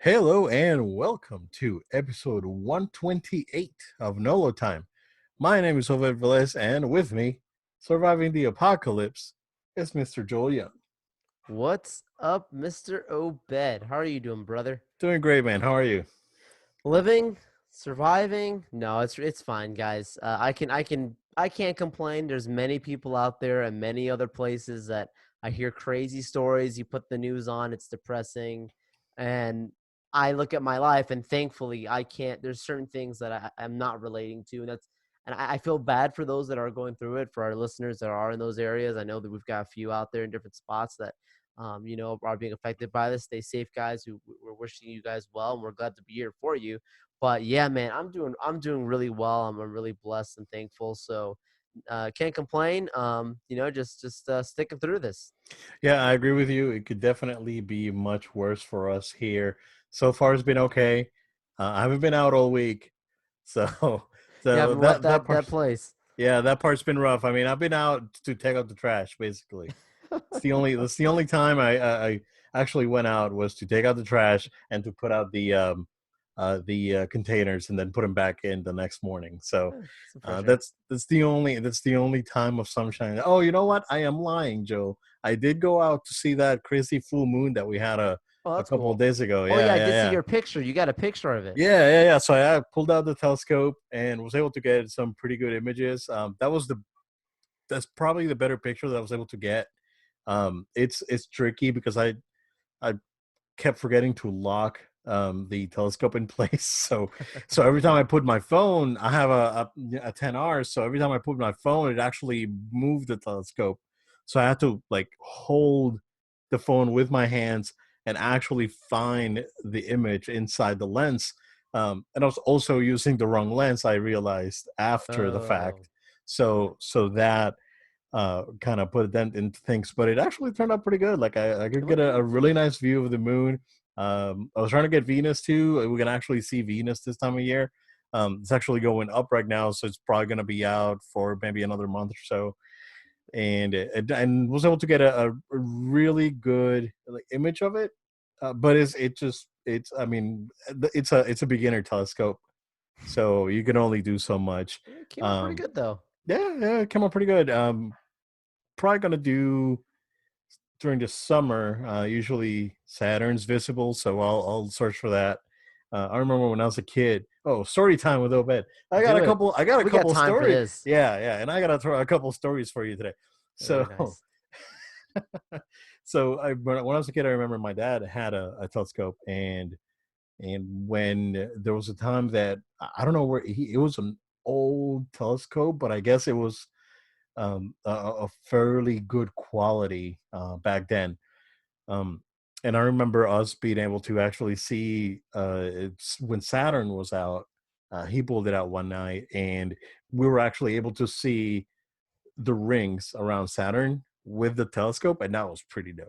Hello and welcome to episode 128 of Nolo Time. My name is Jose Velez, and with me, surviving the apocalypse, is Mr. Joel Young. What's up, Mr. Obed? How are you doing, brother? Doing great, man. How are you? Living, surviving? No, it's fine, guys. I can't complain. There's many people out there and many other places that I hear crazy stories. You put the news on, it's depressing, and I look at my life and thankfully I can't. There's certain things that I'm not relating to, and I feel bad for those that are going through it. For our listeners that are in those areas, I know that we've got a few out there in different spots that are being affected by this. Stay safe, guys. We're wishing you guys well, and we're glad to be here for you. But yeah, man, I'm doing really well. I'm really blessed and thankful. So can't complain. Just sticking through this. Yeah, I agree with you. It could definitely be much worse for us here. So far, it's been okay. I haven't been out all week, so You so haven't left that that part, place. yeah, that part's been rough. I mean, I've been out to take out the trash, basically. That's the only time I actually went out was to take out the trash and to put out the containers and then put them back in the next morning. So Some fresh air. that's the only time of sunshine. Oh, you know what? I am lying, Joe. I did go out to see that crazy full moon that we had a Oh, a that's couple of cool. days ago. Oh yeah, Yeah, I yeah, did see yeah. your picture. You got a picture of it. Yeah, yeah, yeah. So I pulled out the telescope and was able to get some pretty good images. That's probably the better picture that I was able to get. It's tricky because I kept forgetting to lock the telescope in place. So every time I put my phone, I have a 10R. So every time I put my phone, it actually moved the telescope. So I had to like hold the phone with my hands and actually find the image inside the lens. And I was also using the wrong lens. I realized after the Oh, fact. So that kind of put a dent into things, but it actually turned out pretty good. Like I it could get looked a good. really nice view of the moon. I was trying to get Venus too. We can actually see Venus this time of year. It's actually going up right now, so it's probably going to be out for maybe another month or so. And was able to get a really good like, image of it. But it's I mean it's a beginner telescope, so you can only do so much. It came out pretty Um, good though. yeah, it came out pretty good. Probably gonna do during the summer. Usually Saturn's visible, so I'll search for that. I remember when I was a kid. Oh, story time with Obed. I got Do a it. couple. I got a We got couple time for stories. this. Yeah, yeah, and I gotta throw a couple stories for you today. Very So, nice. so when I was a kid, I remember my dad had a telescope, and when there was a time that I don't know where it was an old telescope, but I guess it was a fairly good quality back then. Um, and I remember us being able to actually see it's when Saturn was out. He pulled it out one night, and we were actually able to see the rings around Saturn with the telescope, and that was pretty dope.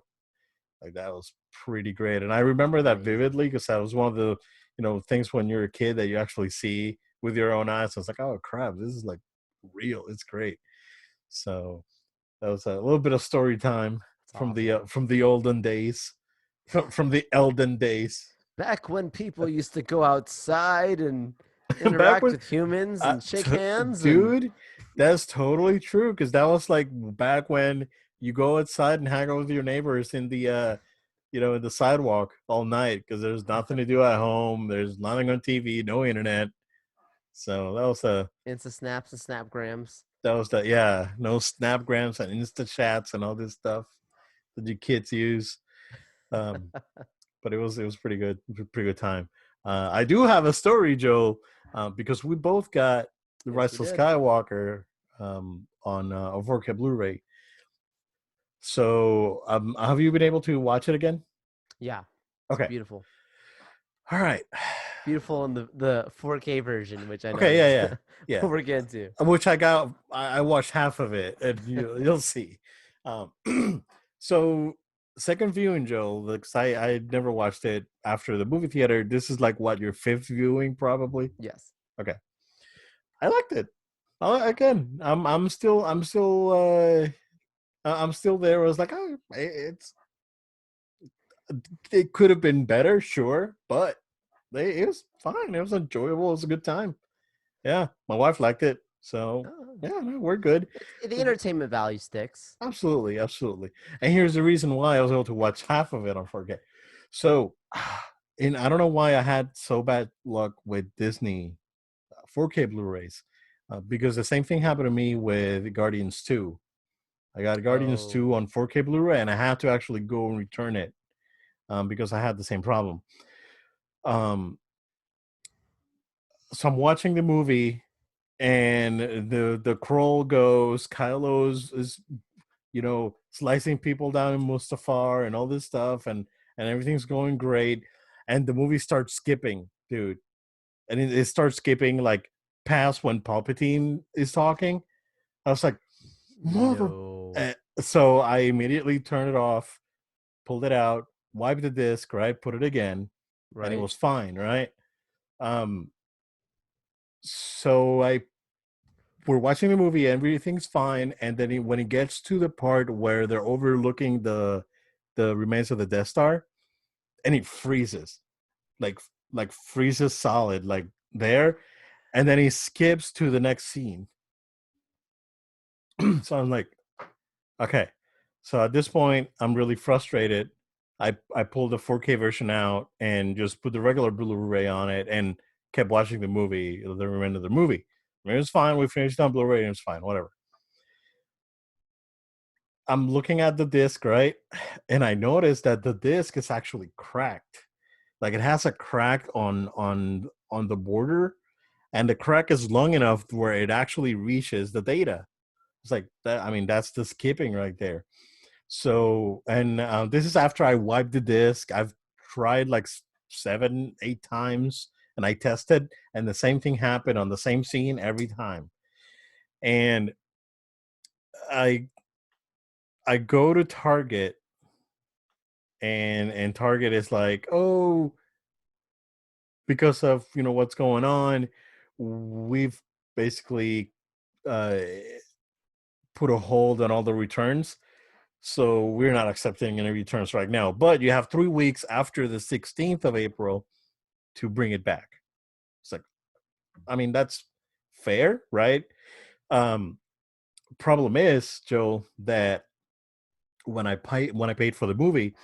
Like that was pretty great, and I remember that Amazing. vividly because that was one of the things when you're a kid that you actually see with your own eyes. I was like, oh crap, this is like real. It's great. So that was a little bit of story time It's awesome. from the olden days, from the elden days. Back when people used to go outside and Back interact when, with humans and shake t- hands and dude, that's totally true because that was like back when you go outside and hang out with your neighbors in the in the sidewalk all night because there's nothing to do at home. There's nothing on TV, no internet. So Insta snaps and snapgrams. that was the yeah, no snapgrams and insta chats and all this stuff that you kids use. Um, but it was pretty good, pretty good time. I do have a story, Joe, because we both got the Yes, we Rise of did. Skywalker on a 4K Blu-ray. So, have you been able to watch it again? Yeah, it's Okay, beautiful. all right, Beautiful in the 4K version, which I know okay, yeah, is yeah, what yeah. we're getting to. Which I watched half of it, and you'll see. Um, so second viewing, Joe, because I never watched it after the movie theater. This is like what your fifth viewing, probably. Yes. Okay, I liked it. Again, I'm still there. I was like, oh, it's It could have been better, sure, but it was fine. It was enjoyable. It was a good time. Yeah, my wife liked it, so Oh, yeah, no, we're good. the entertainment value sticks. Absolutely, absolutely. And here's the reason why I was able to watch half of it on 4K. So, and I don't know why I had so bad luck with Disney 4K Blu-rays, because the same thing happened to me with Guardians 2. I got Guardians Oh, 2 on 4K Blu-ray, and I had to actually go and return it because I had the same problem. Um, so I'm watching the movie, and the crawl goes. Kylo's is slicing people down in Mustafar and all this stuff, and everything's going great, and the movie starts skipping, dude, and it starts skipping like past when Palpatine is talking. I was like, mother. no. So I immediately turned it off, pulled it out, wiped the disc, right, put it again, and it Right? was fine, right? Um, so I we're watching the movie, everything's fine, and then when it gets to the part where they're overlooking the remains of the Death Star, and it freezes, like freezes solid, like there, and then he skips to the next scene. So I'm like, okay. So at this point, I'm really frustrated. I pulled the 4K version out and just put the regular Blu-ray on it and kept watching the movie, the remainder of the movie. I mean, it was fine. We finished on Blu-ray and it was fine, whatever. I'm looking at the disc, right? And I noticed that the disc is actually cracked. Like it has a crack on the border, and the crack is long enough where it actually reaches the data. It's like that. I mean, that's the skipping right there. So, and this is after I wiped the disc. I've tried like 7, 8 times, and I tested, and the same thing happened on the same scene every time. And I I go to Target, and Target is like, oh, because of what's going on, we've basically uh, put a hold on all the returns. So we're not accepting any returns right now. But you have 3 weeks after the 16th of April to bring it back. It's like, I mean, that's fair, right? Um, Problem is, Joe, that when I paid for the movie,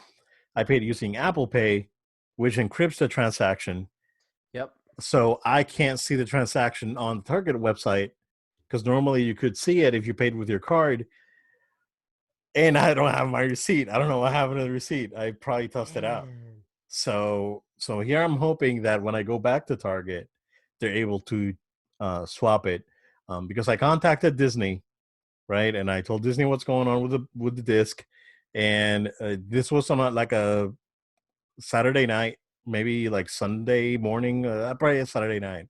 I paid using Apple Pay, which encrypts the transaction. Yep. So I can't see the transaction on the Target website because normally you could see it if you paid with your card. And I don't have my receipt. I don't know what happened to the receipt. I probably tossed it out. Man. So here I'm hoping that when I go back to Target, they're able to swap it, because I contacted Disney, right, and I told Disney what's going on with the disc, and this was on like a Saturday night, maybe like Sunday morning, probably a Saturday night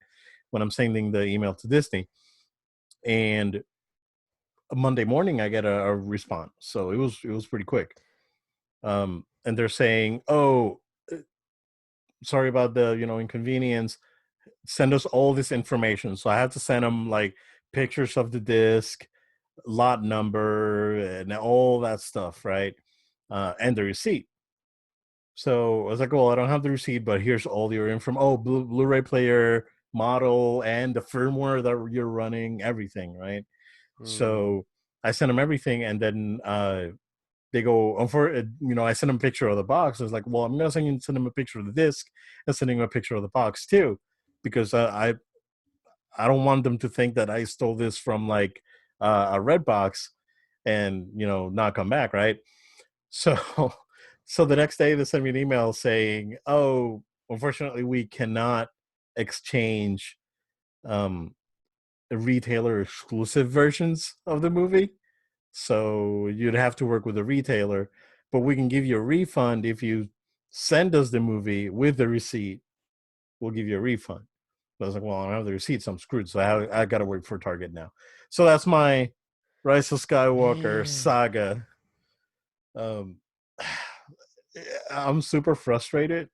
when I'm sending the email to Disney, and Monday morning I get a response. So it was pretty quick. And they're saying, "Oh, sorry about the inconvenience. Send us all this information." So I had to send them like pictures of the disc, lot number, and all that stuff, right? And the receipt. So I was like, "Well, I don't have the receipt, but here's all your info. Oh, Blu-ray player, model, and the firmware that you're running, everything, right?" Hmm. So I sent them everything, and then they go, I sent them a picture of the box. I was like, well, I'm gonna send them a picture of the disc and sending them a picture of the box too, because I don't want them to think that I stole this from like a red box and not come back, right? So so the next day they sent me an email saying, oh, unfortunately we cannot exchange um retailer exclusive versions of the movie, so you'd have to work with a retailer, but we can give you a refund if you send us the movie with the receipt. We'll give you a refund. I was like, well, I don't have the receipt, so I'm screwed. So I got to work for Target now. So that's my Rise of Skywalker Man. saga. Um, I'm super frustrated.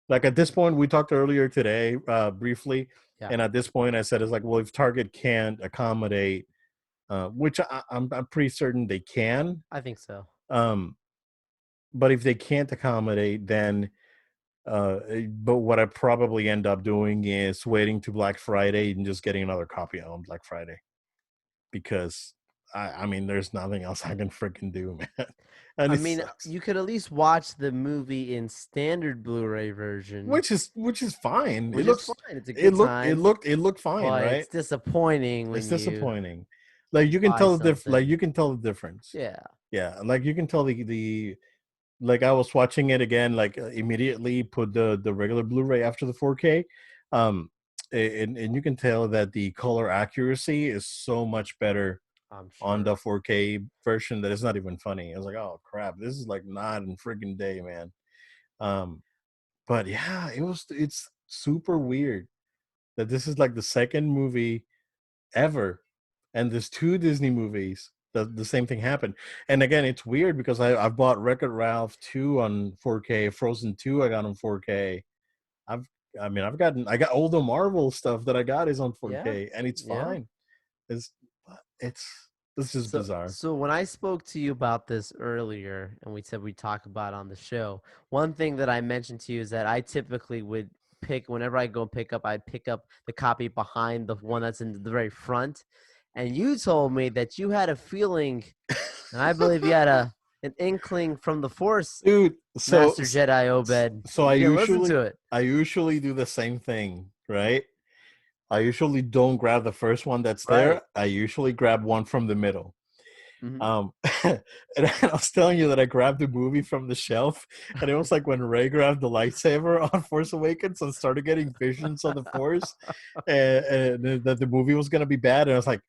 Like at this point, we talked earlier today briefly, Yeah, and at this point, I said it's like, well, if Target can't accommodate, which I'm pretty certain they can, I think so. um, but if they can't accommodate, then but what I probably end up doing is waiting to Black Friday and just getting another copy on Black Friday because I mean, there's nothing else I can freaking do, man, and I it mean, sucks. you could at least watch the movie in standard Blu-ray version, Which is fine. which is fine. It's a good time, It looked fine, but right? it's disappointing It's when you disappointing. Like you can buy tell like something. you can tell the difference. Yeah. Yeah, like you can tell the like I was watching it again, like immediately put the regular Blu-ray after the 4K, um, and you can tell that the color accuracy is so much better I'm on sure. the 4K version that it's not even funny. I was like, oh crap, this is like not in freaking day, man. Um, but yeah, it's super weird that this is like the second movie ever, and there's two Disney movies that the same thing happened. And again, it's weird because I've bought Wreck-It Ralph 2 on 4K, Frozen 2 I got on 4K. I've I got all the Marvel stuff that I got is on Yeah. 4K, and it's Yeah. fine. It's it's this is bizarre. So when I spoke to you about this earlier and we said we'd talk about it on the show, one thing that I mentioned to you is that I typically would pick whenever I go pick up, I'd pick up the copy behind the one that's in the very front. And you told me that you had a feeling, and I believe you had an inkling from the Force, Dude, Master Jedi Obed. so You didn't listen to it. I usually do the same thing, right? I usually don't grab the first one that's Right. there. I usually grab one from the middle. Hmm. Um, and I was telling you that I grabbed the movie from the shelf, and it was like when Ray grabbed the lightsaber on Force Awakens and started getting visions of the Force, and that the movie was gonna be bad, and I was like,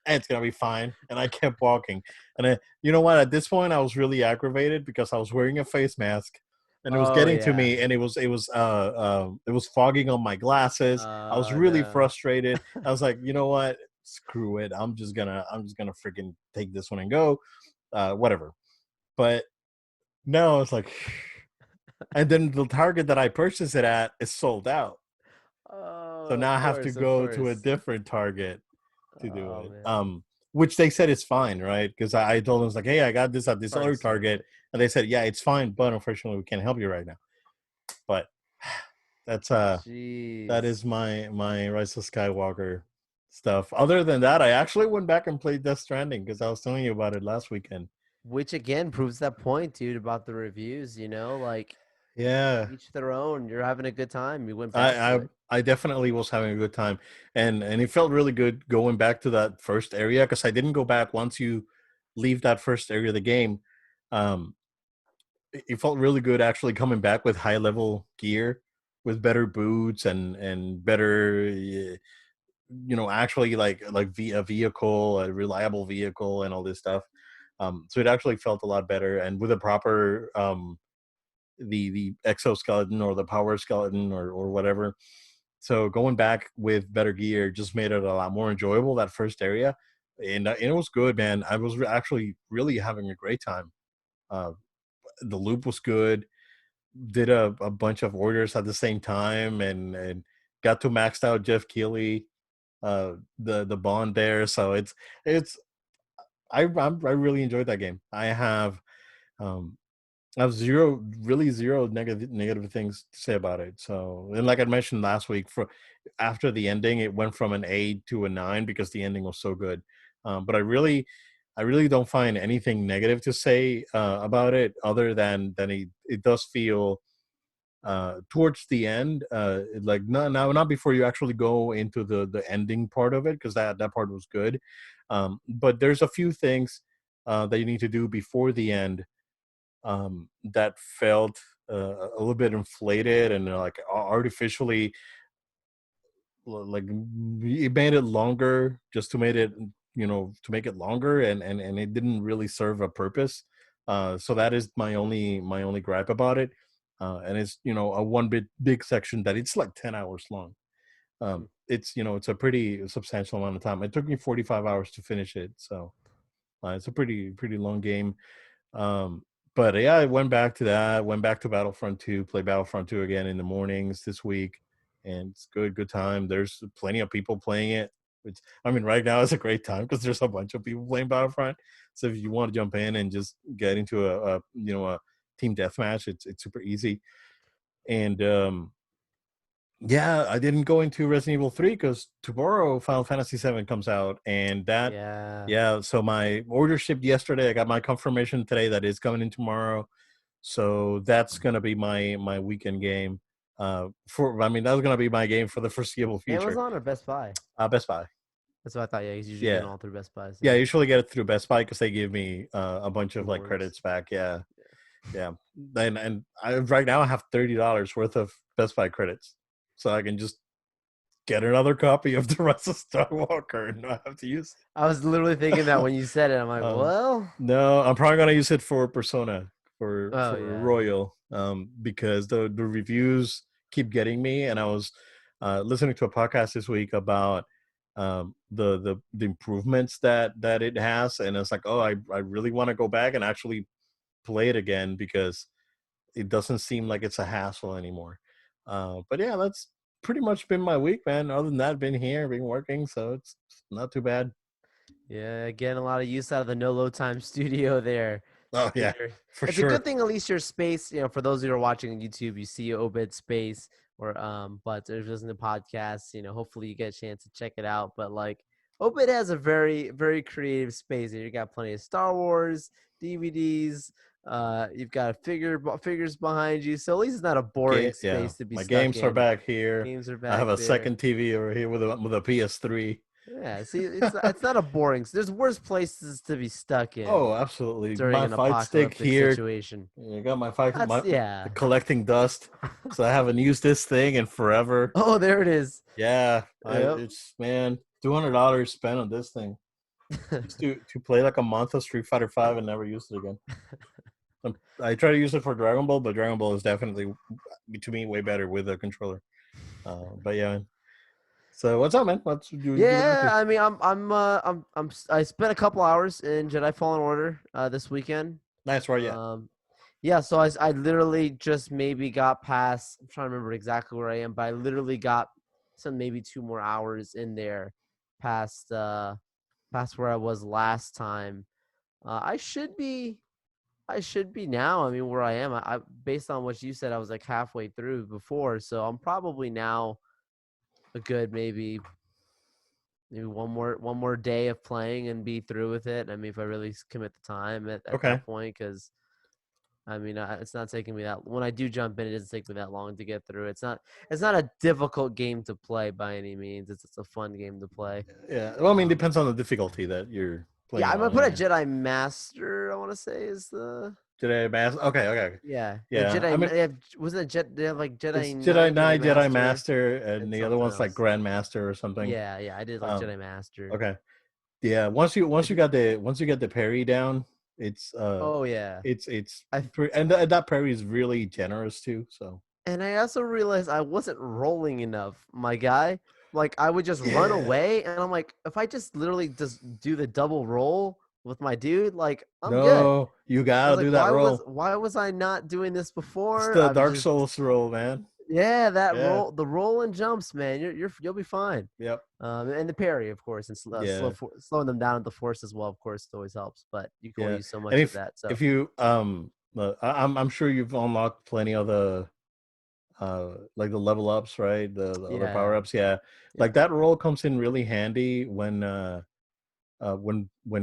it's gonna be fine, and I kept walking. And you know what? At this point, I was really aggravated because I was wearing a face mask, and it was Oh getting to yeah. me, and it was fogging on my glasses. I was Oh really no. frustrated. I was like, you know what? Screw it. I'm just gonna freaking take this one and go. Whatever. But no, it's like, and then the Target that I purchased it at is sold out. So Oh, now of I have to course, of go to a course. different Target to do Oh it. man. Which they said is fine, right? Because I told them, it's like, hey, I got this at this other Target's Target, Target. and they said, yeah, it's fine, but unfortunately, we can't help you right now. But that's that Jeez. is my Rise of Skywalker stuff. Other than that, I actually went back and played Death Stranding because I was telling you about it last weekend. Which again proves that point, dude, about the reviews, like Yeah, each their own. You're having a good time. You went back I to I it. I definitely was having a good time, and it felt really good going back to that first area because I didn't go back once you leave that first area of the game. Um, it felt really good actually coming back with high level gear, with better boots and better, actually a vehicle, a reliable vehicle, and all this stuff. So it actually felt a lot better, and with a proper the exoskeleton or the power skeleton or whatever. So going back with better gear just made it a lot more enjoyable that first area, and it was good, man. I was actually really having a great time. Uh, the loop was good. Did a bunch of orders at the same time, and got to maxed out Jeff Keighley, the bond there. So it's I really enjoyed that game. Um, I have zero negative things to say about it. So, and like I mentioned last week, for after the ending, it went from an 8 to a 9 because the ending was so good. But I really don't find anything negative to say about it, other than it does feel towards the end, like not before you actually go into the ending part of it, because that part was good. But there's a few things that you need to do before the end that felt a little bit inflated and like artificially, like it made it longer just to make it, to make it longer, and it didn't really serve a purpose. So that is my only gripe about it. And it's, a one big section that it's like 10 hours long. Hmm. It's, it's a pretty substantial amount of time. It took me 45 hours to finish it, so it's a pretty long game. um, but yeah, I went back to that, went back to Battlefront 2, play Battlefront 2 again in the mornings this week, and it's good time. There's plenty of people playing it, which, I mean, right now is a great time because there's a bunch of people playing Battlefront. So if you want to jump in and just get into a team deathmatch. It's super easy. And yeah, I didn't go into Resident Evil 3 because tomorrow Final Fantasy 7 comes out, and that Yeah. yeah. So my order shipped yesterday. I got my confirmation today that it's coming in tomorrow. So that's gonna be my weekend game. For I mean that's gonna be my game for the foreseeable future. Amazon or Best Buy? Best Buy. That's what I thought. Yeah, he's usually getting Yeah, all through Best Buy. yeah. I So usually get it through Best Buy because they give me a bunch of like rewards. credits back. Yeah, yeah. And I right now I have $30 worth of Best Buy credits, so I can just get another copy of the rest of Star Walker and not have to use I was literally thinking that it. when you said it. I'm like, um, well, no, I'm probably gonna use it for Persona oh for yeah, Royal, because the reviews keep getting me, and I was listening to a podcast this week about the improvements that it has, and it's like, oh, I really want to go back and actually play it again because it doesn't seem like it's a hassle anymore. But yeah, that's pretty much been my week, man. Other than that, been here, been working, so it's not too bad. yeah. Getting a lot of use out of the no load time studio there. Oh yeah, You're, for it's a good sure. thing at least your space, for those who are watching on YouTube, you see Obed space or but there's listening to podcasts, hopefully you get a chance to check it out. But like Obed has a very, very creative space. You got plenty of Star Wars, DVDs, you've got figures behind you. So at least it's not a boring Yeah, space to be my stuck games are in. back here. Games are I have back a there. second TV over here with a PS3. Yeah, see, it's not a boring. There's worse places to be stuck in Oh, absolutely. during My an fight stick apocalyptic here. situation. I got my fight That's my yeah. collecting dust, so I haven't used this thing in forever. Oh, there it is. Yeah, I Yep. it's man, $200 spent on this thing just to play like a month of Street Fighter 5 and never use it again. I try to use it for Dragon Ball, but Dragon Ball is definitely to me way better with a controller. But yeah, man. So what's up, man? What's you been up Yeah, to? I mean, I spent a couple hours in Jedi Fallen Order this weekend. Nice, where you at? Yeah, so I literally just maybe got past. I'm trying to remember exactly where I am, but I literally got some maybe 2 more hours in there, past where I was last time. I should be. I should be now. I mean, where I am, I based on what you said, I was like halfway through before, so I'm probably now a good maybe one more day of playing and be through with it. I mean, if I really commit the time at Okay. that point, because I mean, it's not taking me that. When I do jump in, it doesn't take me that long to get through. It's not a difficult game to play by any means. It's a fun game to play. Yeah. Well, I mean, Um, depends on the difficulty that you're yeah, playing I'm gonna on. put a Yeah. Jedi Master. I want to say is the Jedi Master. Okay. Okay. yeah the Yeah. I Jedi. mean, They have was it Jet? They have like it's Jedi Jedi Knight, Jedi Knight, Jedi Master, Master, and and the other something one's like else. Grandmaster or something. Yeah, yeah, I did like Um. Jedi Master. Okay. Yeah. Once you get the parry down, it's Oh yeah, it's I and that parry is really generous too. So and I also realized I wasn't rolling enough, my guy. Like I would just run yeah. away, and I'm like, if I just literally just do the double roll with my dude, like I'm good. No, you I was gotta like, do that why was roll. why was I not doing this It's before? the I was Dark just Souls roll, man. yeah, that Yeah. roll, the roll and jumps, man. You'll be fine. Yep. And the parry, of course, and Yeah. slowing them down at the force as well. Of course, it always helps, but you can only Yeah. use so And much of if that. So if you I'm sure you've unlocked plenty of the like the level ups, right? The other power yeah, ups. Yeah. yeah. Like that roll comes in really handy when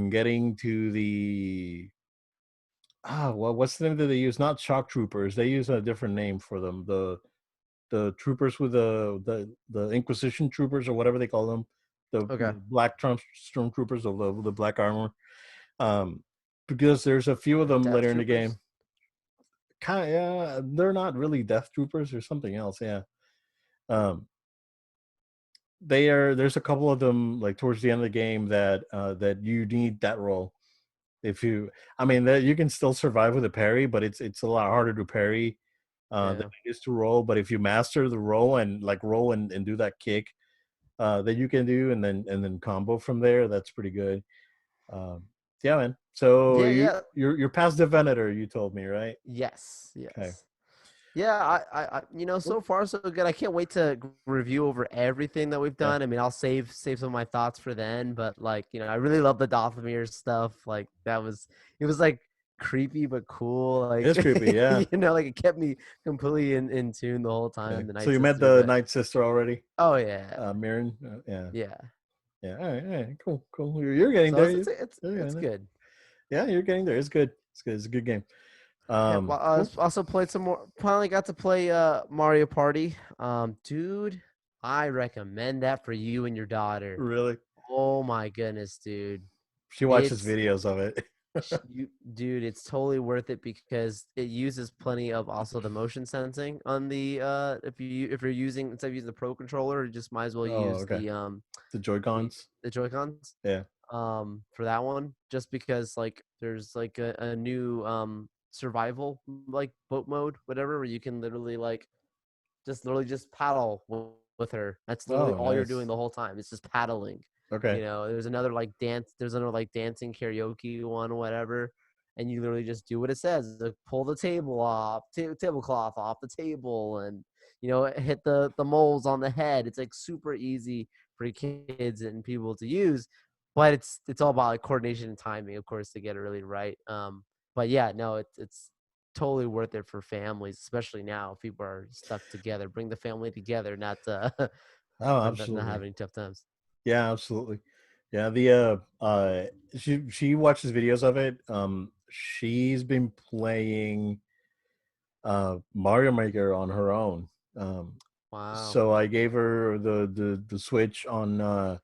getting to the well, what's the name that they use? Not shock troopers. They use a different name for them. The troopers with the Inquisition troopers or whatever they call them. The Okay, black Trump stormtroopers of the black armor. Um, because there's a few of them Death later in the Troopers. game. Kind of, yeah, they're not really death troopers or something else. Yeah. Um, they are. There's a couple of them like towards the end of the game that you need that role. If you, I mean, that you can still survive with a parry, but it's a lot harder to parry than Yeah. it is to roll. But if you master the roll and like roll and do that kick that you can do, and then combo from there, that's pretty good. Um, yeah, man. So Yeah, yeah. you're past the Venator, you told me, right? Yes, Okay. yes. Yeah, so far so good. I can't wait to review over everything that we've Yeah. done. I mean, I'll save some of my thoughts for then, but like, I really love the Dathomir stuff. Like it was like creepy but cool. Like It's creepy, yeah. like it kept me completely in tune the whole Yeah. time. The So Night you met Sister, the but Night Sister already, oh yeah, Mirren? Yeah, yeah. yeah. All right, cool, cool. You're getting So there. You're it's getting there. good. Yeah, you're getting there. It's good. It's good. It's a good game. Yep. Well, I Cool. also played some more. Finally got to play Mario Party. Dude, I recommend that for you and your daughter. Really? Oh my goodness, dude. She watches It's videos of it. dude, it's totally worth it because it uses plenty of also the motion sensing on the if you're using instead of using the Pro controller, you just might as well Oh, use okay. The Joy Cons. the Joy-Cons Yeah. for that one just because like there's like a new survival like boat mode whatever where you can literally like just paddle with her. That's literally Oh, all you're doing nice. the whole time. It's just paddling. Okay. There's another like dance. There's another like dancing karaoke one, whatever. And you literally just do what it says. Like, pull the table off, tablecloth off the table, and hit the moles on the head. It's like super easy for kids and people to use, but it's all about like coordination and timing, of course, to get it really right. But yeah, no, it's totally worth it for families, especially now. If people are stuck together, bring the family together, not Oh, not absolutely. having tough times. Yeah, absolutely. Yeah, she watches videos of it. She's been playing Mario Maker on her own. Um Wow. so I gave her the Switch on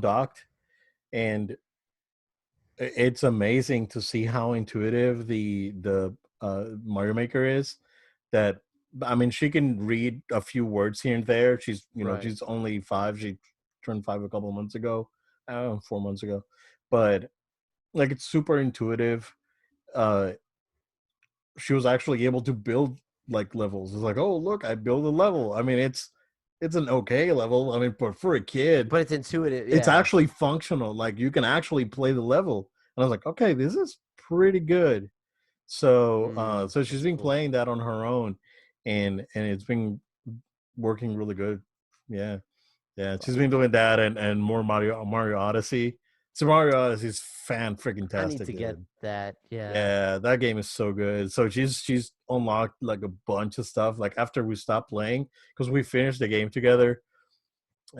docked, and it's amazing to see how intuitive the Mario Maker is. That I mean, she can read a few words here and there. Right. She's only 5. She turned 5 a couple of months ago, 4 months ago, but like it's super intuitive. Uh, she was actually able to build like levels. It's like, oh look, I built a level. I mean, it's an okay level. I mean, but for a kid, But it's intuitive. it's Yeah. actually functional. Like you can actually play the level. And I was like, okay, this is pretty good. So she's That's been cool. playing that on her own, and it's been working really good. Yeah, yeah. She's been doing that and more Mario Odyssey. So Mario Odyssey is fan freaking I need tastic, to get dude. that. Yeah. Yeah, that game is so good. So she's unlocked like a bunch of stuff. Like after we stopped playing, because we finished the game together,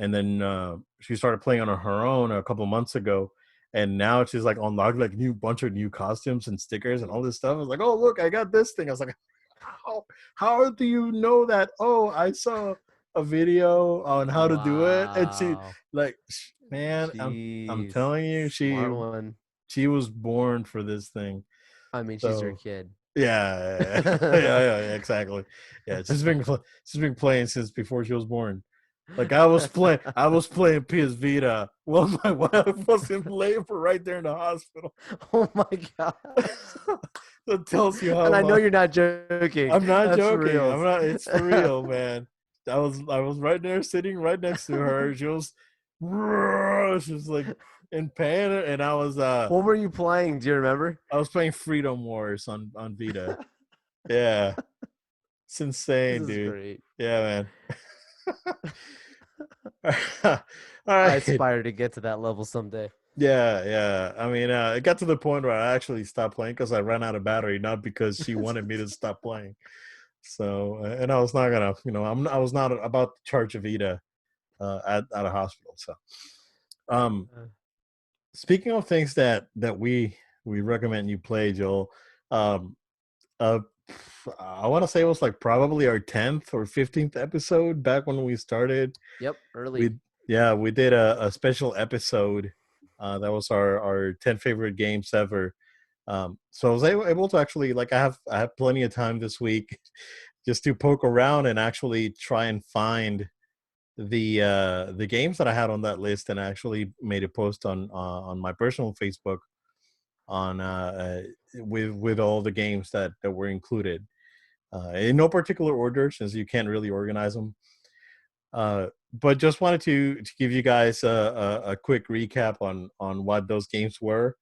and then she started playing on her own a couple months ago, and now she's like unlocked like new bunch of new costumes and stickers and all this stuff. I was like, oh look, I got this thing. I was like, how do you know that? Oh, I saw a video on how to do it, and she Wow. like, man, I'm Jeez. telling you, Smart one. she was born for this thing. I mean, she's your So kid. yeah, yeah, exactly. Yeah, she's been playing since before she was born. Like I was playing PS Vita while my wife was in labor right there in the hospital. Oh my gosh. That tells you how And I know much. you're not joking. I'm not That's for joking. I'm reals. not. It's for real, man. I was right there, sitting right next to her. She was like in pain, and What were you playing? Do you remember? I was playing Freedom Wars on Vita. Yeah, it's This insane, is dude. great. Yeah, man. All I right. aspire to get to that level someday. Yeah, yeah. I mean, it got to the point where I actually stopped playing because I ran out of battery, not because she wanted me to stop playing. So, and I was not gonna, I was not about to charge a Vita at a hospital. So, um, Uh, speaking of things that we recommend you play, Joel, um, uh, I want to say it was like probably our 10th or 15th episode back when we started. yep, early. We Yeah, we did a special episode. That was our 10 favorite games ever. So I was able to actually, like, I have plenty of time this week just to poke around and actually try and find the games that I had on that list, and I actually made a post on my personal Facebook on with all the games that were included in no particular order, since you can't really organize them. But just wanted to give you guys a quick recap on what those games were.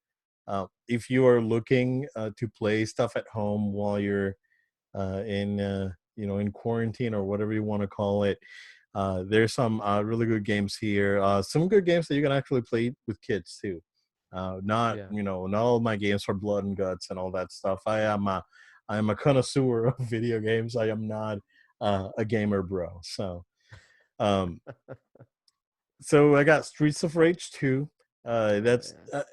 If you are looking to play stuff at home while you're in in quarantine or whatever you want to call it, there's some really good games here. Some good games that you can actually play with kids too. Not Yeah. not all my games for blood and guts and all that stuff. I am a connoisseur of video games. I am not a gamer bro. Um, so I got Streets of Rage 2. Oh That's yeah.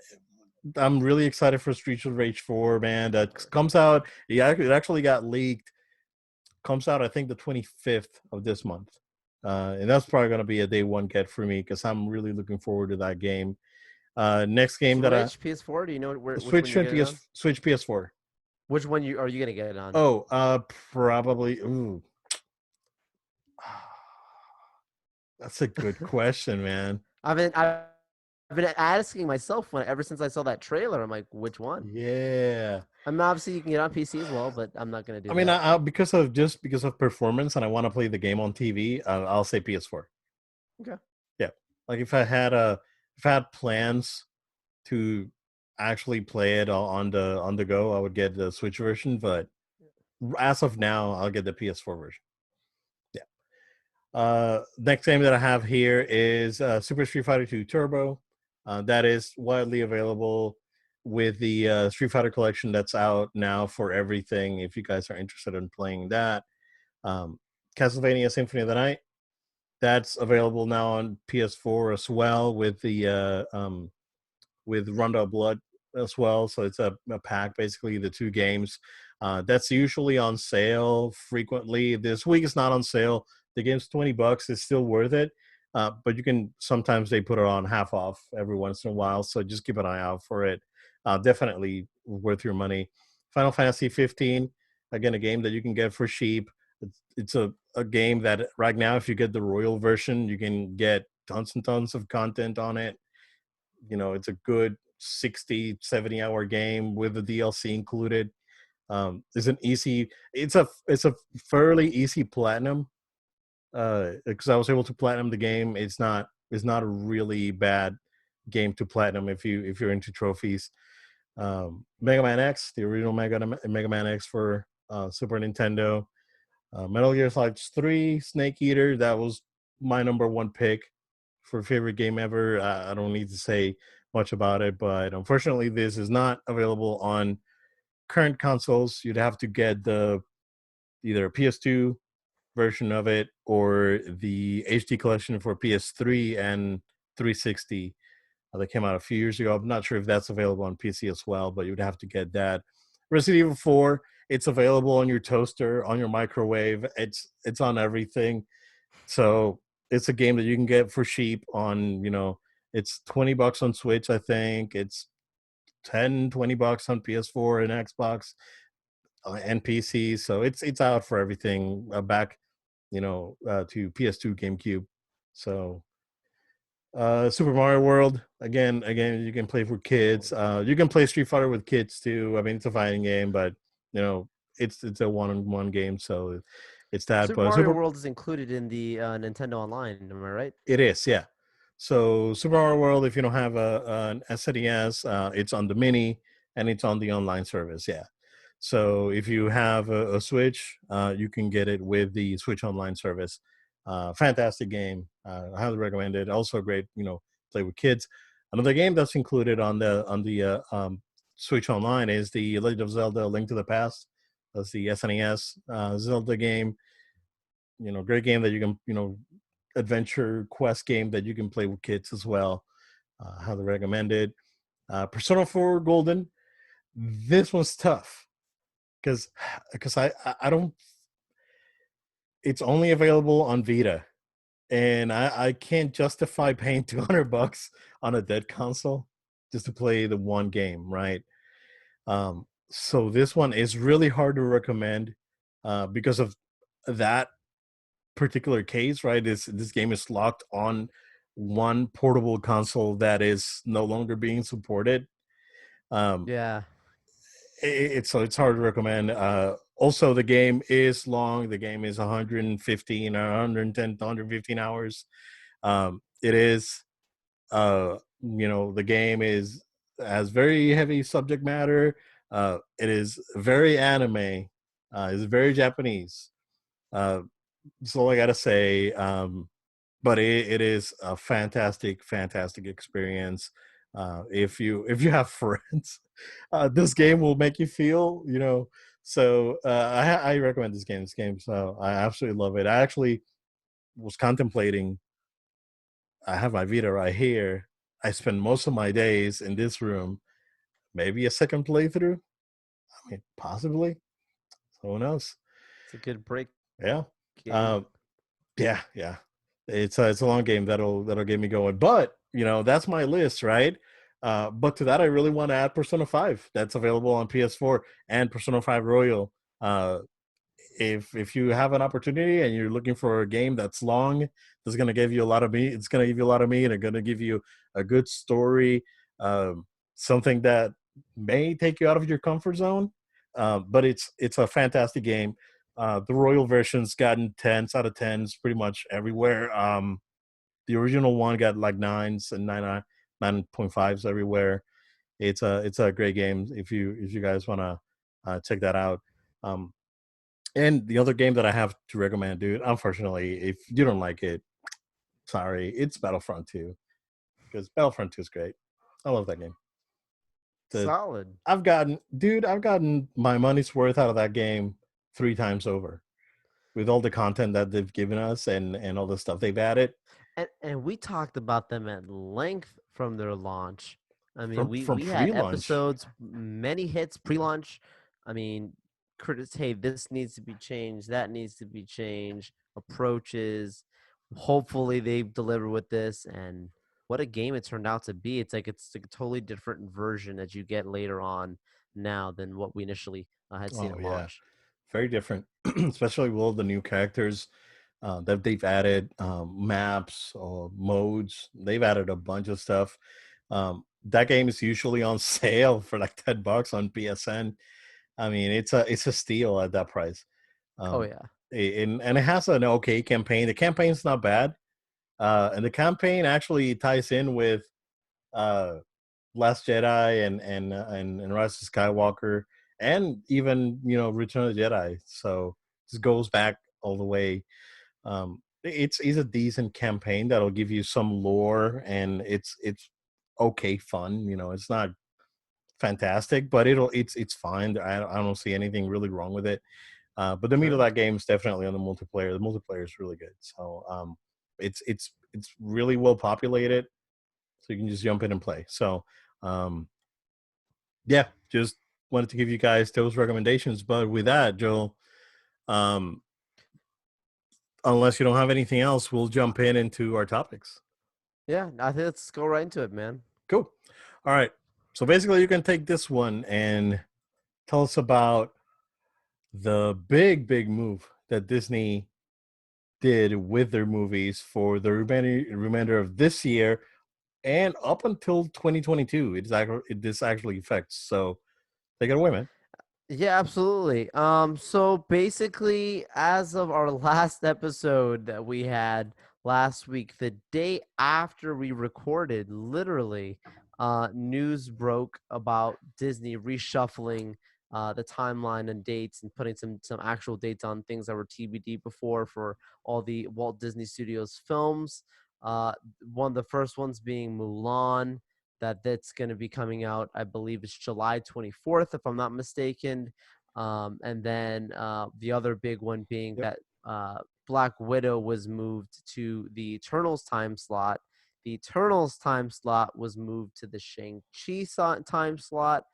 I'm really excited for Streets of Rage 4, man. Of That course. comes out. Yeah, it actually got leaked. Comes out, I think, the 25th of this month. And that's probably going to be a day one get for me because I'm really looking forward to that game. Next game that I Switch, PS4. Do you know which one Switch you're and getting PS on? Switch PS4. Which one you are you gonna get it on? Oh, probably. Ooh, that's a good question, man. I've been asking myself when ever since I saw that trailer. I'm like, which one? Yeah, I mean, obviously you can get it on PC as well, but I'm not gonna I do mean, that. because of performance, and I want to play the game on TV. I'll say PS4. Okay. Yeah, like if I had plans to actually play it on the go, I would get the Switch version. But as of now, I'll get the PS4 version. Yeah. Next game that I have here is Super Street Fighter 2 Turbo. That is widely available with the Street Fighter collection that's out now for everything. If you guys are interested in playing that, um, Castlevania Symphony of the Night, that's available now on PS4 as well with Rondo of Blood as well. So it's a pack, basically the two games. That's usually on sale frequently. This week it's not on sale. The game's $20. It's still worth it. But you can sometimes they put it on half off every once in a while. So just keep an eye out for it. Definitely worth your money. Final Fantasy 15, again, a game that you can get for cheap. It's a game that right now, if you get the Royal version, you can get tons and tons of content on it. It's a good 60-70 hour game with the DLC included. It's a fairly easy platinum because I was able to platinum the game. It's not a really bad game to platinum if you're into trophies. Mega Man X, the original Mega Man X for Super Nintendo. Metal Gear Solid 3, Snake Eater, that was my number one pick for favorite game ever. I don't need to say much about it, but unfortunately, this is not available on current consoles. You'd have to get the either a PS2 version of it or the HD collection for PS3 and 360 that came out a few years ago. I'm not sure if that's available on PC as well, but you'd have to get that. Resident Evil 4, it's available on your toaster, on your microwave. It's on everything. So it's a game that you can get for cheap it's $20 on Switch, I think. It's 10-20 bucks on PS4 and Xbox and PC. So it's out for everything back, to PS2, GameCube. So Super Mario World, again, you can play for kids. You can play Street Fighter with kids too. I mean, it's a fighting game, but you know, it's a one-on-one game, so it's that. Super But Mario Super World is included in the Nintendo Online. Am I right? It is, yeah. So Super Mario World, if you don't have an SNES, it's on the mini and it's on the online service, yeah. So if you have a Switch, you can get it with the Switch Online service. Fantastic game. I highly recommend it. Also great, play with kids. Another game that's included on the Switch Online is the Legend of Zelda: Link to the Past. That's the SNES Zelda game. Great game that you can, adventure quest game that you can play with kids as well. Highly recommended. Persona 4 Golden. This one's tough because I don't. It's only available on Vita, and I can't justify paying $200 on a dead console just to play the one game, right? So this one is really hard to recommend because of that particular case, right? This game is locked on one portable console that is no longer being supported. Um, Yeah. so it's hard to recommend. Also, the game is long. The game is 115 or 110 to 115 hours. It is, the game has very heavy subject matter. It is very anime. It's very Japanese. Uh, that's all I gotta say. But it is a fantastic, fantastic experience. If you have friends, this game will make you feel, So I recommend this game. This game, so I absolutely love it. I actually was contemplating. I have my Vita right here. I spend most of my days in this room. Maybe a second playthrough. I mean, possibly. Who knows? It's a good break Yeah. game. Um, yeah, yeah. It's a long game that'll get me going. But that's my list, right? But to that, I really want to add Persona 5. That's available on PS4 and Persona 5 Royal. Uh, if you have an opportunity and you're looking for a game that's long, that's going to give you a lot of meat. It's going to give you a lot of meat and going to give you a good story, um, something that may take you out of your comfort zone. But it's a fantastic game. The Royal version's gotten 10s out of 10s pretty much everywhere. The original one got like 9s and 9.5s everywhere. It's a great game if you guys want to check that out. Um, and the other game that I have to recommend, dude, unfortunately, if you don't like it, sorry, it's Battlefront 2 because Battlefront 2 is great. I love that game. The Solid. I've gotten my money's worth out of that game 3 times over with all the content that they've given us and all the stuff they've added And we talked about them at length from their launch. I mean, we from we had pre-launch. episodes, many hits pre-launch. I mean, critics, hey, this needs to be changed, that needs to be changed. Approaches. Hopefully, they deliver with this, and what a game it turned out to be. It's like a totally different version that you get later on now than what we initially had seen Oh at yeah, launch. very different, especially with all the new characters that they've added, maps or modes. They've added a bunch of stuff. That game is usually on sale for like $10 on PSN. I mean, it's a steal at that price. Oh Um, yeah, and it has an okay campaign. The campaign's not bad, and the campaign actually ties in with uh, Last Jedi and Rise of Skywalker, and even Return of the Jedi. So this goes back all the way. It's a decent campaign that'll give you some lore, and it's okay fun. It's not fantastic, but it's fine. I don't see anything really wrong with it. But the meat of sure. that game is definitely on the multiplayer. The multiplayer is really good. So it's really well populated, so you can just jump in and play. So um, yeah, just wanted to give you guys those recommendations. But with that, Joel, um, unless you don't have anything else, we'll jump into our topics. Yeah, I think let's go right into it, man. Cool. All right. So basically, you can take this one and tell us about the big move that Disney did with their movies for the remainder of this year and up until 2022. This actually affects. So take it away, man. Yeah, absolutely. So basically, as of our last episode that we had last week, the day after we recorded, literally, news broke about Disney reshuffling the timeline and dates and putting some actual dates on things that were TBD before for all the Walt Disney Studios films. Uh, one of the first ones being Mulan, that's going to be coming out. I believe it's July 24th, if I'm not mistaken. And then the other big one being Yep. that Black Widow was moved to the Eternals time slot. The Eternals time slot was moved to the Shang-Chi time slot,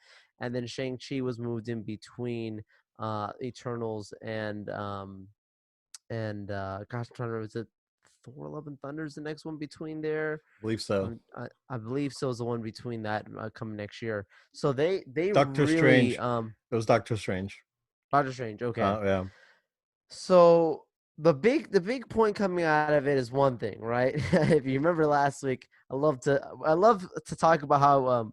and then Shang-Chi was moved in between Eternals and gosh, I'm trying to remember, is it Thor: Love and Thunder is the next one between there? I believe so. I believe so is the one between that coming next year. So they Doctor really Strange. It was Doctor Strange. Doctor Strange. Okay, Yeah. so the big point coming out of it is one thing, right? If you remember last week, I love to talk about how